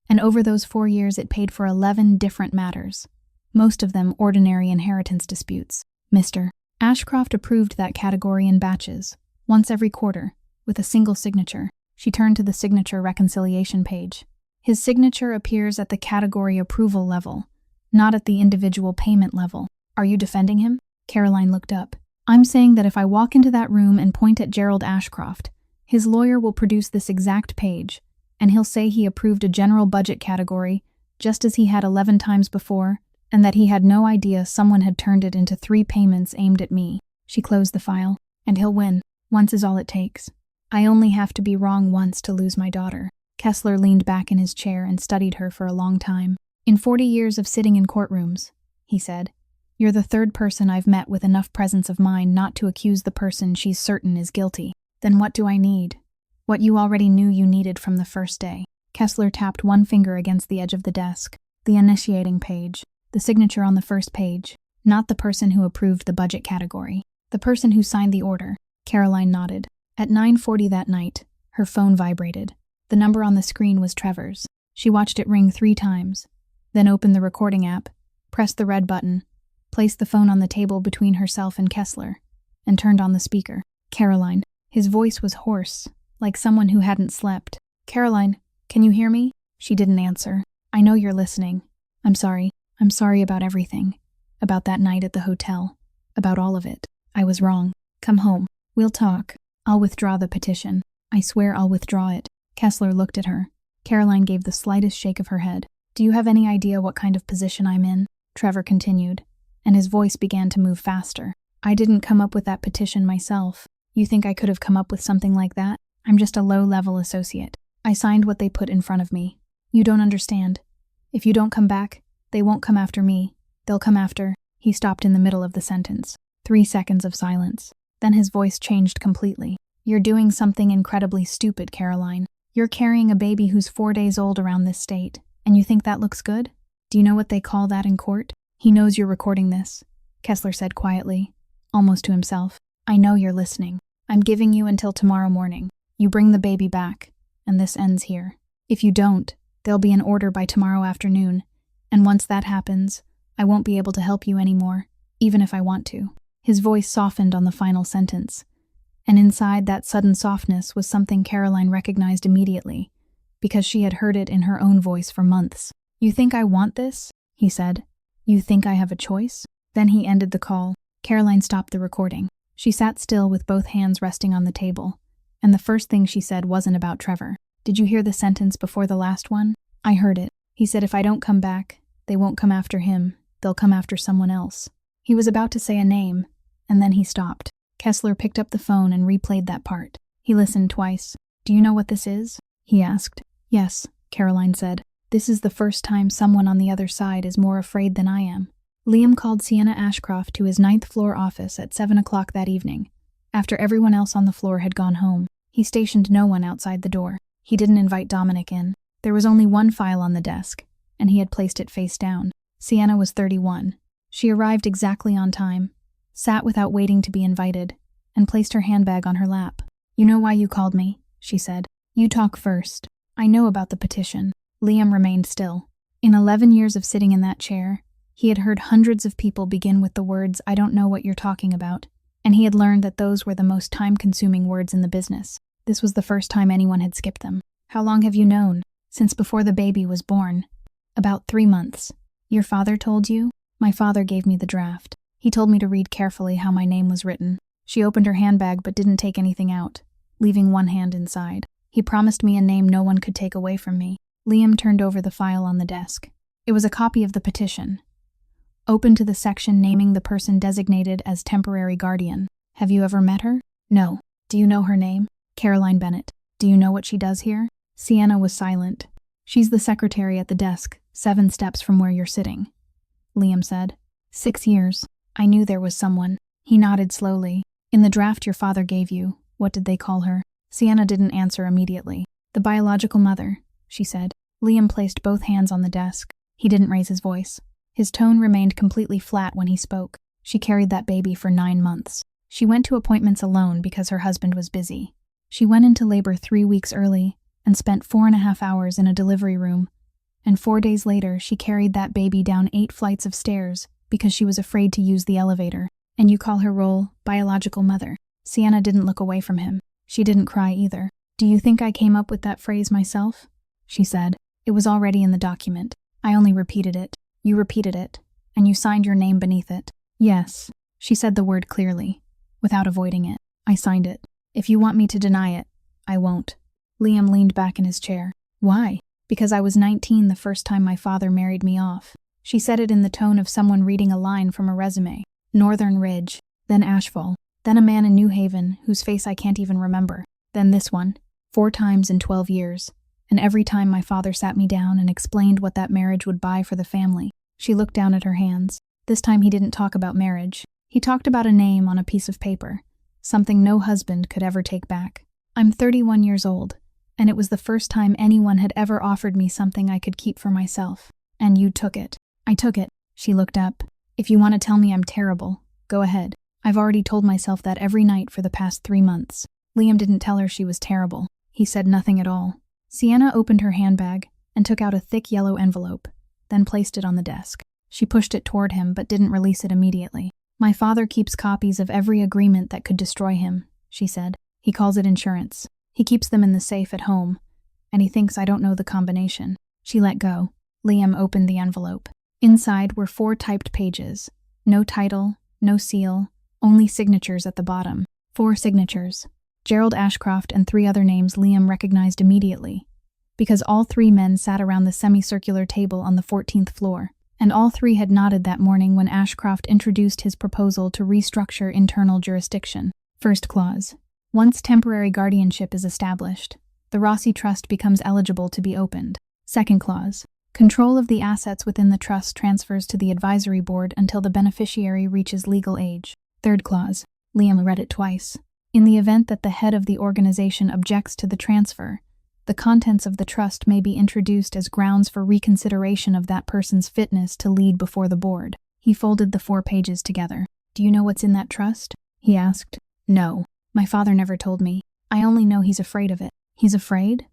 And over those 4 years it paid for 11 different matters, most of them ordinary inheritance disputes. Mr. Ashcroft approved that category in batches, once every quarter, with a single signature. She turned to the signature reconciliation page. His signature appears at the category approval level, not at the individual payment level. Are you defending him? Caroline looked up. I'm saying that if I walk into that room and point at Gerald Ashcroft, his lawyer will produce this exact page, and he'll say he approved a general budget category, just as he had 11 times before, and that he had no idea someone had turned it into 3 payments aimed at me. She closed the file. And he'll win. Once is all it takes. I only have to be wrong once to lose my daughter. Kessler leaned back in his chair and studied her for a long time. In 40 years of sitting in courtrooms, he said, you're the 3rd person I've met with enough presence of mind not to accuse the person she's certain is guilty. Then what do I need? What you already knew you needed from the first day. Kessler tapped one finger against the edge of the desk. The initiating page. The signature on the first page. Not the person who approved the budget category. The person who signed the order. Caroline nodded. At 9:40 that night, her phone vibrated. The number on the screen was Trevor's. She watched it ring 3 times, then opened the recording app, pressed the red button, placed the phone on the table between herself and Kessler, and turned on the speaker. Caroline. His voice was hoarse, like someone who hadn't slept. Caroline, can you hear me? She didn't answer. I know you're listening. I'm sorry. I'm sorry about everything. About that night at the hotel. About all of it. I was wrong. Come home. We'll talk. I'll withdraw the petition. I swear I'll withdraw it. Kessler looked at her. Caroline gave the slightest shake of her head. Do you have any idea what kind of position I'm in? Trevor continued, and his voice began to move faster. I didn't come up with that petition myself. You think I could have come up with something like that? I'm just a low-level associate. I signed what they put in front of me. You don't understand. If you don't come back, they won't come after me. They'll come after... He stopped in the middle of the sentence. 3 seconds of silence. Then his voice changed completely. You're doing something incredibly stupid, Caroline. You're carrying a baby who's 4 days old around this state, and you think that looks good? Do you know what they call that in court? He knows you're recording this, Kessler said quietly, almost to himself. I know you're listening. I'm giving you until tomorrow morning. You bring the baby back, and this ends here. If you don't, there'll be an order by tomorrow afternoon, and once that happens, I won't be able to help you anymore, even if I want to. His voice softened on the final sentence, and inside that sudden softness was something Caroline recognized immediately, because she had heard it in her own voice for months. You think I want this? He said. You think I have a choice? Then he ended the call. Caroline stopped the recording. She sat still with both hands resting on the table, and the first thing she said wasn't about Trevor. Did you hear the sentence before the last one? I heard it. He said if I don't come back, they won't come after him, they'll come after someone else. He was about to say a name, and then he stopped. Kessler picked up the phone and replayed that part. He listened twice. Do you know what this is? He asked. Yes, Caroline said. This is the first time someone on the other side is more afraid than I am. Liam called Sienna Ashcroft to his 9th floor office at 7 o'clock that evening, After everyone else on the floor had gone home, he stationed no one outside the door. He didn't invite Dominic in. There was only one file on the desk, and he had placed it face down. Sienna was 31. She arrived exactly on time, sat without waiting to be invited, and placed her handbag on her lap. "You know why you called me," she said. "You talk first." "I know about the petition." Liam remained still. In 11 years of sitting in that chair, he had heard hundreds of people begin with the words, "I don't know what you're talking about," and he had learned that those were the most time-consuming words in the business. This was the first time anyone had skipped them. "How long have you known?" "Since before the baby was born." "About 3 months." "Your father told you?" "My father gave me the draft. He told me to read carefully how my name was written." She opened her handbag but didn't take anything out, leaving one hand inside. "He promised me a name no one could take away from me." Liam turned over the file on the desk. It was a copy of the petition, open to the section naming the person designated as temporary guardian. "Have you ever met her?" "No." "Do you know her name?" "Caroline Bennett." "Do you know what she does here?" Sienna was silent. "She's the secretary at the desk, 7 steps from where you're sitting," Liam said. 6 years. I knew there was someone." He nodded slowly. "In the draft your father gave you, what did they call her?" Sienna didn't answer immediately. "The biological mother," she said. Liam placed both hands on the desk. He didn't raise his voice. His tone remained completely flat when he spoke. "She carried that baby for 9 months. She went to appointments alone because her husband was busy. She went into labor 3 weeks early and spent 4.5 hours in a delivery room, and 4 days later she carried that baby down 8 flights of stairs because she was afraid to use the elevator. And you call her role biological mother." Sienna didn't look away from him. She didn't cry either. "Do you think I came up with that phrase myself?" she said. "It was already in the document. I only repeated it." "You repeated it, and you signed your name beneath it." "Yes." She said the word clearly, without avoiding it. "I signed it. If you want me to deny it, I won't." Liam leaned back in his chair. "Why?" "Because I was 19 the first time my father married me off." She said it in the tone of someone reading a line from a resume. "Northern Ridge, then Asheville, then a man in New Haven whose face I can't even remember, then this one, 4 times in 12 years. And every time my father sat me down and explained what that marriage would buy for the family." She looked down at her hands. This time he didn't talk about marriage. He talked about a name on a piece of paper, something no husband could ever take back. "I'm 31 years old, and it was the first time anyone had ever offered me something I could keep for myself. And you took it." "I took it." She looked up. "If you want to tell me I'm terrible, go ahead. I've already told myself that every night for the past 3 months." Liam didn't tell her she was terrible. He said nothing at all. Sienna opened her handbag and took out a thick yellow envelope, then placed it on the desk. She pushed it toward him but didn't release it immediately. "My father keeps copies of every agreement that could destroy him," she said. "He calls it insurance. He keeps them in the safe at home, and he thinks I don't know the combination." She let go. Liam opened the envelope. Inside were 4 typed pages. No title, no seal, only signatures at the bottom. 4 signatures. Gerald Ashcroft and 3 other names Liam recognized immediately, because all 3 men sat around the semicircular table on the 14th floor, and all 3 had nodded that morning when Ashcroft introduced his proposal to restructure internal jurisdiction. First clause. Once temporary guardianship is established, the Rossi Trust becomes eligible to be opened. Second clause. Control of the assets within the trust transfers to the advisory board until the beneficiary reaches legal age. Third clause. Liam read it twice. In the event that the head of the organization objects to the transfer, the contents of the trust may be introduced as grounds for reconsideration of that person's fitness to lead before the board. He folded the 4 pages together. "Do you know what's in that trust?" he asked. "No. My father never told me. I only know he's afraid of it." "He's afraid?"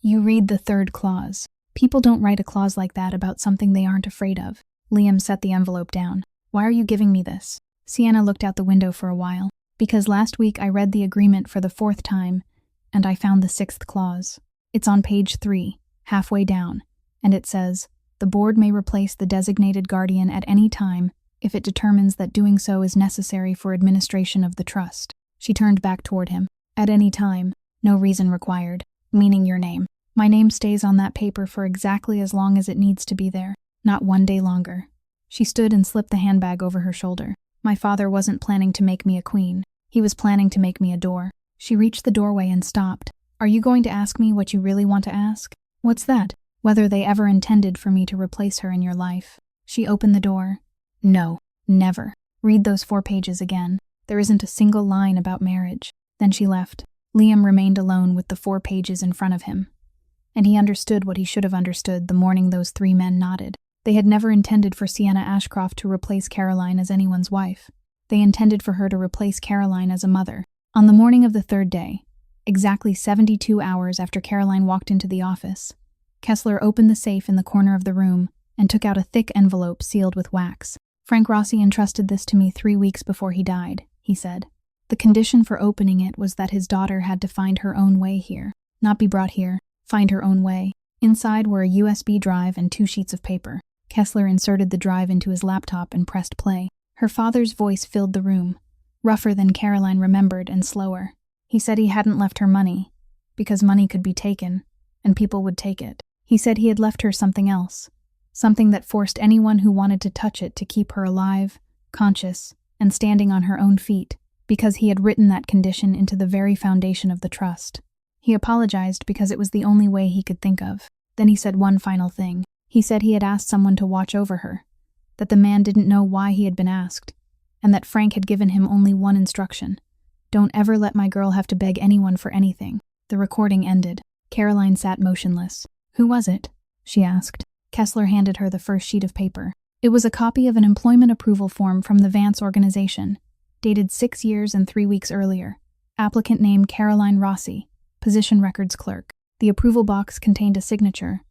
"You read the 3rd clause. People don't write a clause like that about something they aren't afraid of." Liam set the envelope down. "Why are you giving me this?" Sienna looked out the window for a while. "Because last week I read the agreement for the 4th time, and I found the 6th clause. It's on page 3, halfway down, and it says, 'The board may replace the designated guardian at any time if it determines that doing so is necessary for administration of the trust.'" She turned back toward him. "At any time, no reason required, meaning your name. My name stays on that paper for exactly as long as it needs to be there, not 1 day longer." She stood and slipped the handbag over her shoulder. "My father wasn't planning to make me a queen. He was planning to make me a door." She reached the doorway and stopped. "Are you going to ask me what you really want to ask?" "What's that?" "Whether they ever intended for me to replace her in your life." She opened the door. "No, never. Read those 4 pages again. There isn't a single line about marriage." Then she left. Liam remained alone with the 4 pages in front of him. And he understood what he should have understood the morning those 3 men nodded. They had never intended for Sienna Ashcroft to replace Caroline as anyone's wife. They intended for her to replace Caroline as a mother. On the morning of the 3rd day, exactly 72 hours after Caroline walked into the office, Kessler opened the safe in the corner of the room and took out a thick envelope sealed with wax. "Frank Rossi entrusted this to me 3 weeks before he died," he said. "The condition for opening it was that his daughter had to find her own way here. Not be brought here, find her own way." Inside were a USB drive and 2 sheets of paper. Kessler inserted the drive into his laptop and pressed play. Her father's voice filled the room, rougher than Caroline remembered and slower. He said he hadn't left her money, because money could be taken, and people would take it. He said he had left her something else, something that forced anyone who wanted to touch it to keep her alive, conscious, and standing on her own feet, because he had written that condition into the very foundation of the trust. He apologized because it was the only way he could think of. Then he said one final thing. He said he had asked someone to watch over her, that the man didn't know why he had been asked, and that Frank had given him only one instruction: "Don't ever let my girl have to beg anyone for anything." The recording ended. Caroline sat motionless. "Who was it?" she asked. Kessler handed her the first sheet of paper. It was a copy of an employment approval form from the Vance organization, dated 6 years and 3 weeks earlier. Applicant name Caroline Rossi, position records clerk. The approval box contained a signature,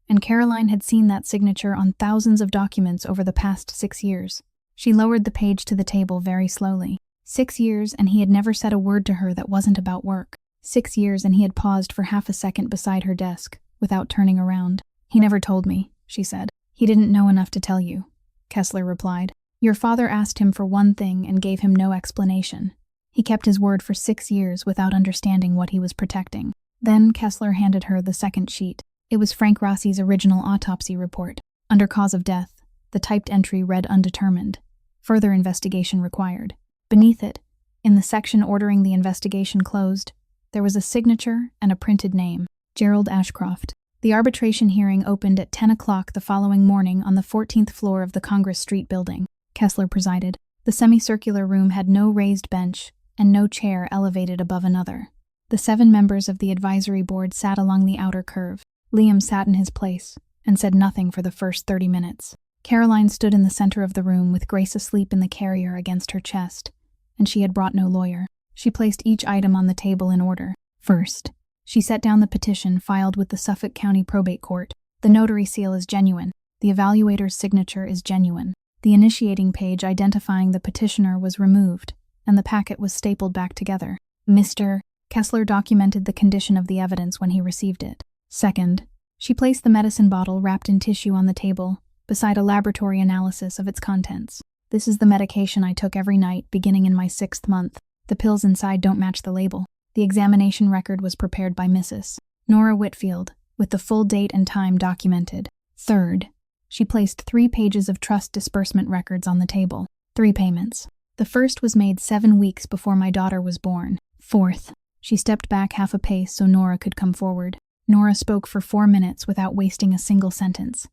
and Caroline had seen that signature on thousands of documents over the past 6 years. She lowered the page to the table very slowly. 6 years, and he had never said a word to her that wasn't about work. 6 years, and he had paused for half a second beside her desk, without turning around. "He never told me," she said. "He didn't know enough to tell you," Kessler replied. "Your father asked him for one thing and gave him no explanation. He kept his word for 6 years without understanding what he was protecting." Then Kessler handed her the second sheet. It was Frank Rossi's original autopsy report. Under cause of death, the typed entry read undetermined. Further investigation required. Beneath it, in the section ordering the investigation closed, there was a signature and a printed name: Gerald Ashcroft. The arbitration hearing opened at 10 o'clock the following morning on the 14th floor of the Congress Street building. Kessler presided. The semicircular room had no raised bench and no chair elevated above another. The 7 members of the advisory board sat along the outer curve. Liam sat in his place and said nothing for the first 30 minutes. Caroline stood in the center of the room with Grace asleep in the carrier against her chest, and she had brought no lawyer. She placed each item on the table in order. First, she set down the petition filed with the Suffolk County Probate Court. The notary seal is genuine. The evaluator's signature is genuine. The initiating page identifying the petitioner was removed, and the packet was stapled back together. Mr. Kessler documented the condition of the evidence when he received it. Second, she placed the medicine bottle wrapped in tissue on the table, beside a laboratory analysis of its contents. "This is the medication I took every night, beginning in my 6th month. The pills inside don't match the label." The examination record was prepared by Mrs. Nora Whitfield, with the full date and time documented. Third, she placed 3 pages of trust disbursement records on the table. 3 payments. The first was made 7 weeks before my daughter was born. Fourth, she stepped back half a pace so Nora could come forward. Nora spoke for 4 minutes without wasting a single sentence,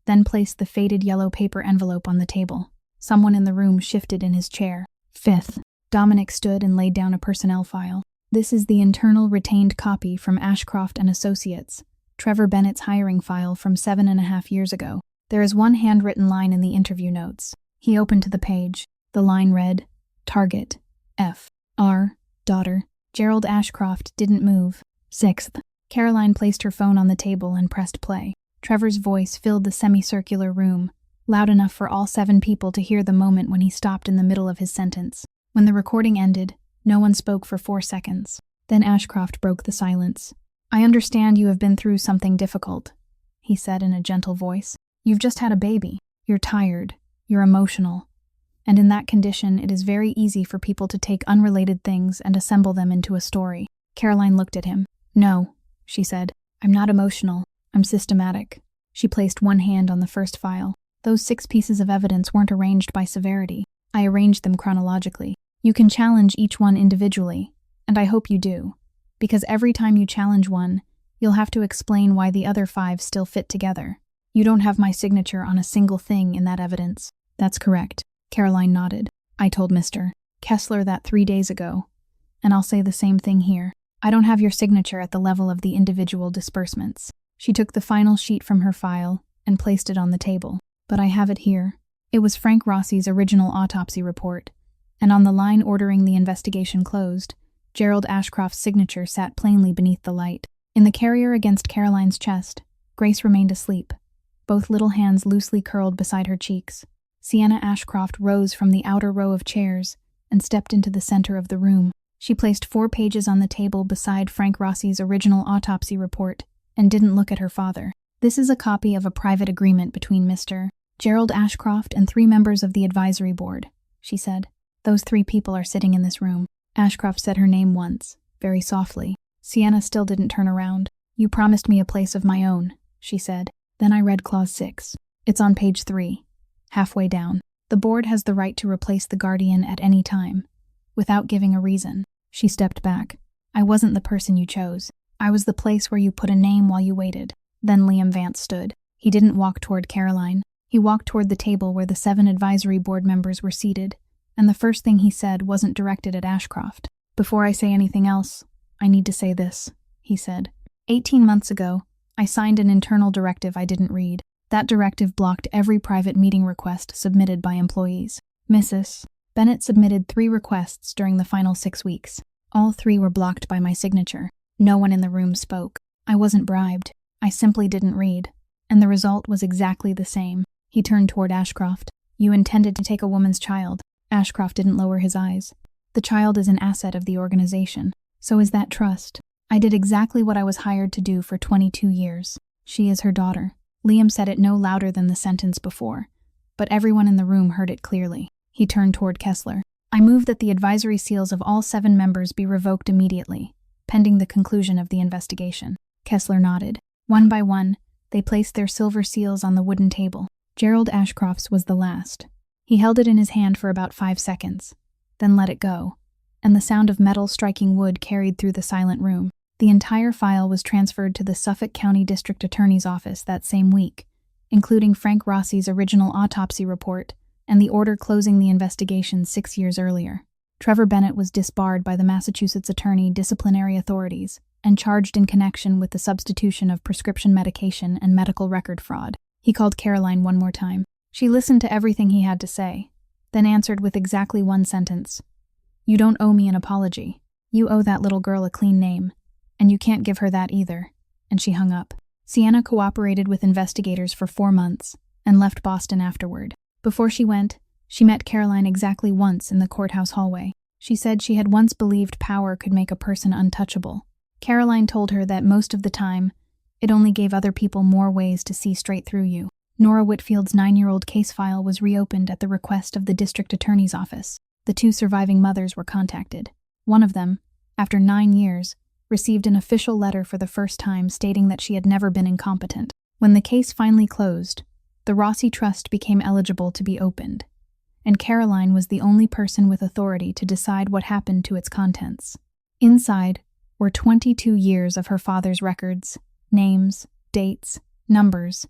then placed the faded yellow paper envelope on the table. Someone in the room shifted in his chair. Fifth, Dominic stood and laid down a personnel file. "This is the internal retained copy from Ashcroft and Associates, Trevor Bennett's hiring file from 7.5 years ago. There is one handwritten line in the interview notes." He opened to the page. The line read, "Target, F. R. Daughter." Gerald Ashcroft didn't move. Sixth, Caroline placed her phone on the table and pressed play. Trevor's voice filled the semicircular room, loud enough for all 7 people to hear the moment when he stopped in the middle of his sentence. When the recording ended, no one spoke for 4 seconds. Then Ashcroft broke the silence. "I understand you have been through something difficult," he said in a gentle voice. "You've just had a baby. You're tired. You're emotional. And in that condition, it is very easy for people to take unrelated things and assemble them into a story." Caroline looked at him. "No," she said. "I'm not emotional. I'm systematic." She placed one hand on the first file. "Those 6 pieces of evidence weren't arranged by severity. I arranged them chronologically. You can challenge each one individually, and I hope you do, because every time you challenge one, you'll have to explain why the other 5 still fit together. You don't have my signature on a single thing in that evidence." "That's correct." Caroline nodded. "I told Mr. Kessler that 3 days ago. And I'll say the same thing here. I don't have your signature at the level of the individual disbursements. She took the final sheet from her file and placed it on the table. But I have it here. It was Frank Rossi's original autopsy report, and on the line ordering the investigation closed, Gerald Ashcroft's signature sat plainly beneath the light. In the carrier against Caroline's chest, Grace remained asleep, both little hands loosely curled beside her cheeks. Sienna Ashcroft rose from the outer row of chairs and stepped into the center of the room. She placed 4 pages on the table beside Frank Rossi's original autopsy report and didn't look at her father. This is a copy of a private agreement between Mr. Gerald Ashcroft and 3 members of the advisory board, she said. Those 3 people are sitting in this room. Ashcroft said her name once, very softly. Sienna still didn't turn around. You promised me a place of my own, she said. Then I read Clause 6. It's on page 3, halfway down. The board has the right to replace the guardian at any time, without giving a reason. She stepped back. I wasn't the person you chose. I was the place where you put a name while you waited. Then Liam Vance stood. He didn't walk toward Caroline. He walked toward the table where the 7 advisory board members were seated, and the first thing he said wasn't directed at Ashcroft. Before I say anything else, I need to say this, he said. 18 months ago, I signed an internal directive I didn't read. That directive blocked every private meeting request submitted by employees. Mrs. Bennett submitted 3 requests during the final 6 weeks. All 3 were blocked by my signature. No one in the room spoke. I wasn't bribed. I simply didn't read. And the result was exactly the same. He turned toward Ashcroft. You intended to take a woman's child. Ashcroft didn't lower his eyes. The child is an asset of the organization. So is that trust. I did exactly what I was hired to do for 22 years. She is her daughter. Liam said it no louder than the sentence before, but everyone in the room heard it clearly. He turned toward Kessler. I move that the advisory seals of all 7 members be revoked immediately, pending the conclusion of the investigation. Kessler nodded. One by one, they placed their silver seals on the wooden table. Gerald Ashcroft's was the last. He held it in his hand for about 5 seconds, then let it go, and the sound of metal striking wood carried through the silent room. The entire file was transferred to the Suffolk County District Attorney's Office that same week, including Frank Rossi's original autopsy report and the order closing the investigation 6 years earlier. Trevor Bennett was disbarred by the Massachusetts Attorney Disciplinary Authorities and charged in connection with the substitution of prescription medication and medical record fraud. He called Caroline one more time. She listened to everything he had to say, then answered with exactly 1 sentence. You don't owe me an apology. You owe that little girl a clean name. And you can't give her that either. And she hung up. Sienna cooperated with investigators for 4 months and left Boston afterward. Before she went, she met Caroline exactly once in the courthouse hallway. She said she had once believed power could make a person untouchable. Caroline told her that most of the time, it only gave other people more ways to see straight through you. Nora Whitfield's 9-year-old case file was reopened at the request of the district attorney's office. The 2 surviving mothers were contacted. One of them, after 9 years, received an official letter for the first time stating that she had never been incompetent. When the case finally closed, the Rossi Trust became eligible to be opened, and Caroline was the only person with authority to decide what happened to its contents. Inside were 22 years of her father's records, names, dates, numbers,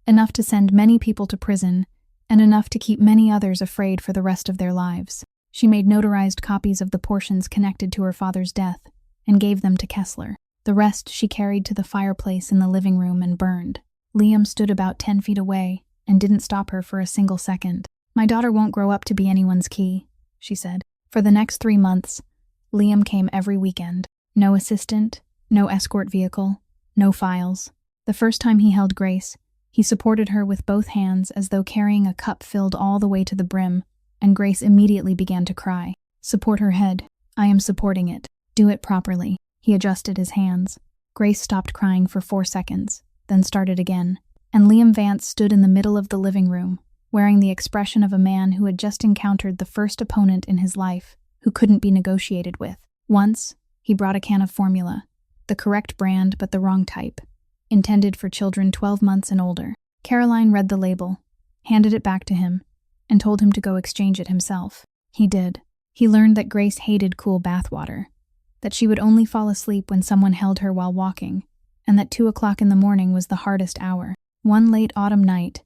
enough to send many people to prison, and enough to keep many others afraid for the rest of their lives. She made notarized copies of the portions connected to her father's death, and gave them to Kessler. The rest she carried to the fireplace in the living room and burned. Liam stood about 10 feet away and didn't stop her for a single second. My daughter won't grow up to be anyone's key, she said. For the next 3 months, Liam came every weekend. No assistant, no escort vehicle, no files. The first time he held Grace, he supported her with both hands as though carrying a cup filled all the way to the brim, and Grace immediately began to cry. Support her head. I am supporting it. Do it properly. He adjusted his hands. Grace stopped crying for 4 seconds, then started again, and Liam Vance stood in the middle of the living room, wearing the expression of a man who had just encountered the first opponent in his life who couldn't be negotiated with. Once, he brought a can of formula, the correct brand but the wrong type, intended for children 12 months and older. Caroline read the label, handed it back to him, and told him to go exchange it himself. He did. He learned that Grace hated cool bathwater, that she would only fall asleep when someone held her while walking, and that 2 o'clock in the morning was the hardest hour. One late autumn night,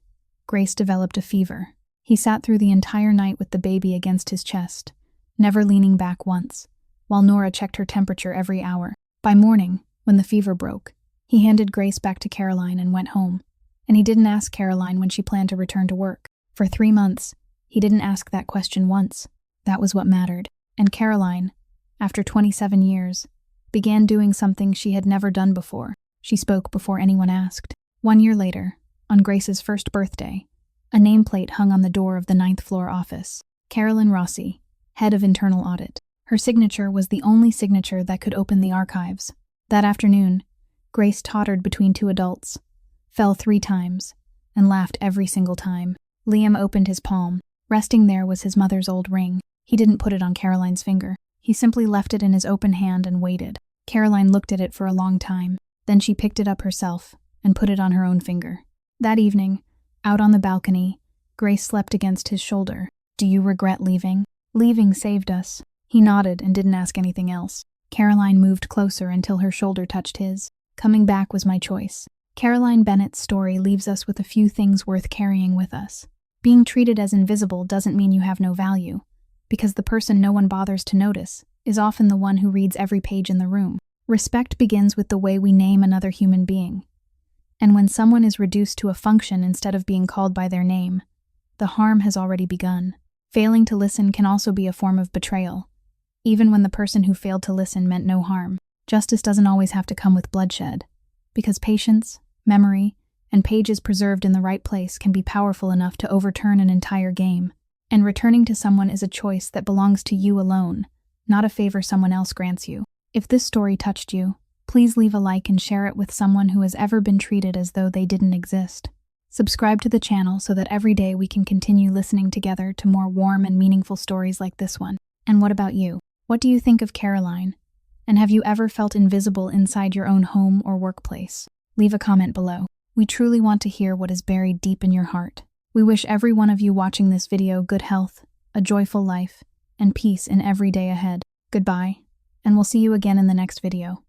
Grace developed a fever. He sat through the entire night with the baby against his chest, never leaning back once, while Nora checked her temperature every hour. By morning, when the fever broke, he handed Grace back to Caroline and went home. And he didn't ask Caroline when she planned to return to work. For 3 months, he didn't ask that question once. That was what mattered. And Caroline, after 27 years, began doing something she had never done before. She spoke before anyone asked. 1 year later, on Grace's first birthday, a nameplate hung on the door of the 9th floor office. Carolyn Rossi, head of internal audit. Her signature was the only signature that could open the archives. That afternoon, Grace tottered between 2 adults, fell 3 times, and laughed every single time. Liam opened his palm. Resting there was his mother's old ring. He didn't put it on Caroline's finger. He simply left it in his open hand and waited. Caroline looked at it for a long time. Then she picked it up herself and put it on her own finger. That evening, out on the balcony, Grace slept against his shoulder. "Do you regret leaving?" "Leaving saved us." He nodded and didn't ask anything else. Caroline moved closer until her shoulder touched his. "Coming back was my choice." Caroline Bennett's story leaves us with a few things worth carrying with us. Being treated as invisible doesn't mean you have no value, because the person no one bothers to notice is often the one who reads every page in the room. Respect begins with the way we name another human being. And when someone is reduced to a function instead of being called by their name, the harm has already begun. Failing to listen can also be a form of betrayal, even when the person who failed to listen meant no harm. Justice doesn't always have to come with bloodshed, because patience, memory, and pages preserved in the right place can be powerful enough to overturn an entire game. And returning to someone is a choice that belongs to you alone, not a favor someone else grants you. If this story touched you, please leave a like and share it with someone who has ever been treated as though they didn't exist. Subscribe to the channel so that every day we can continue listening together to more warm and meaningful stories like this one. And what about you? What do you think of Caroline? And have you ever felt invisible inside your own home or workplace? Leave a comment below. We truly want to hear what is buried deep in your heart. We wish every one of you watching this video good health, a joyful life, and peace in every day ahead. Goodbye, and we'll see you again in the next video.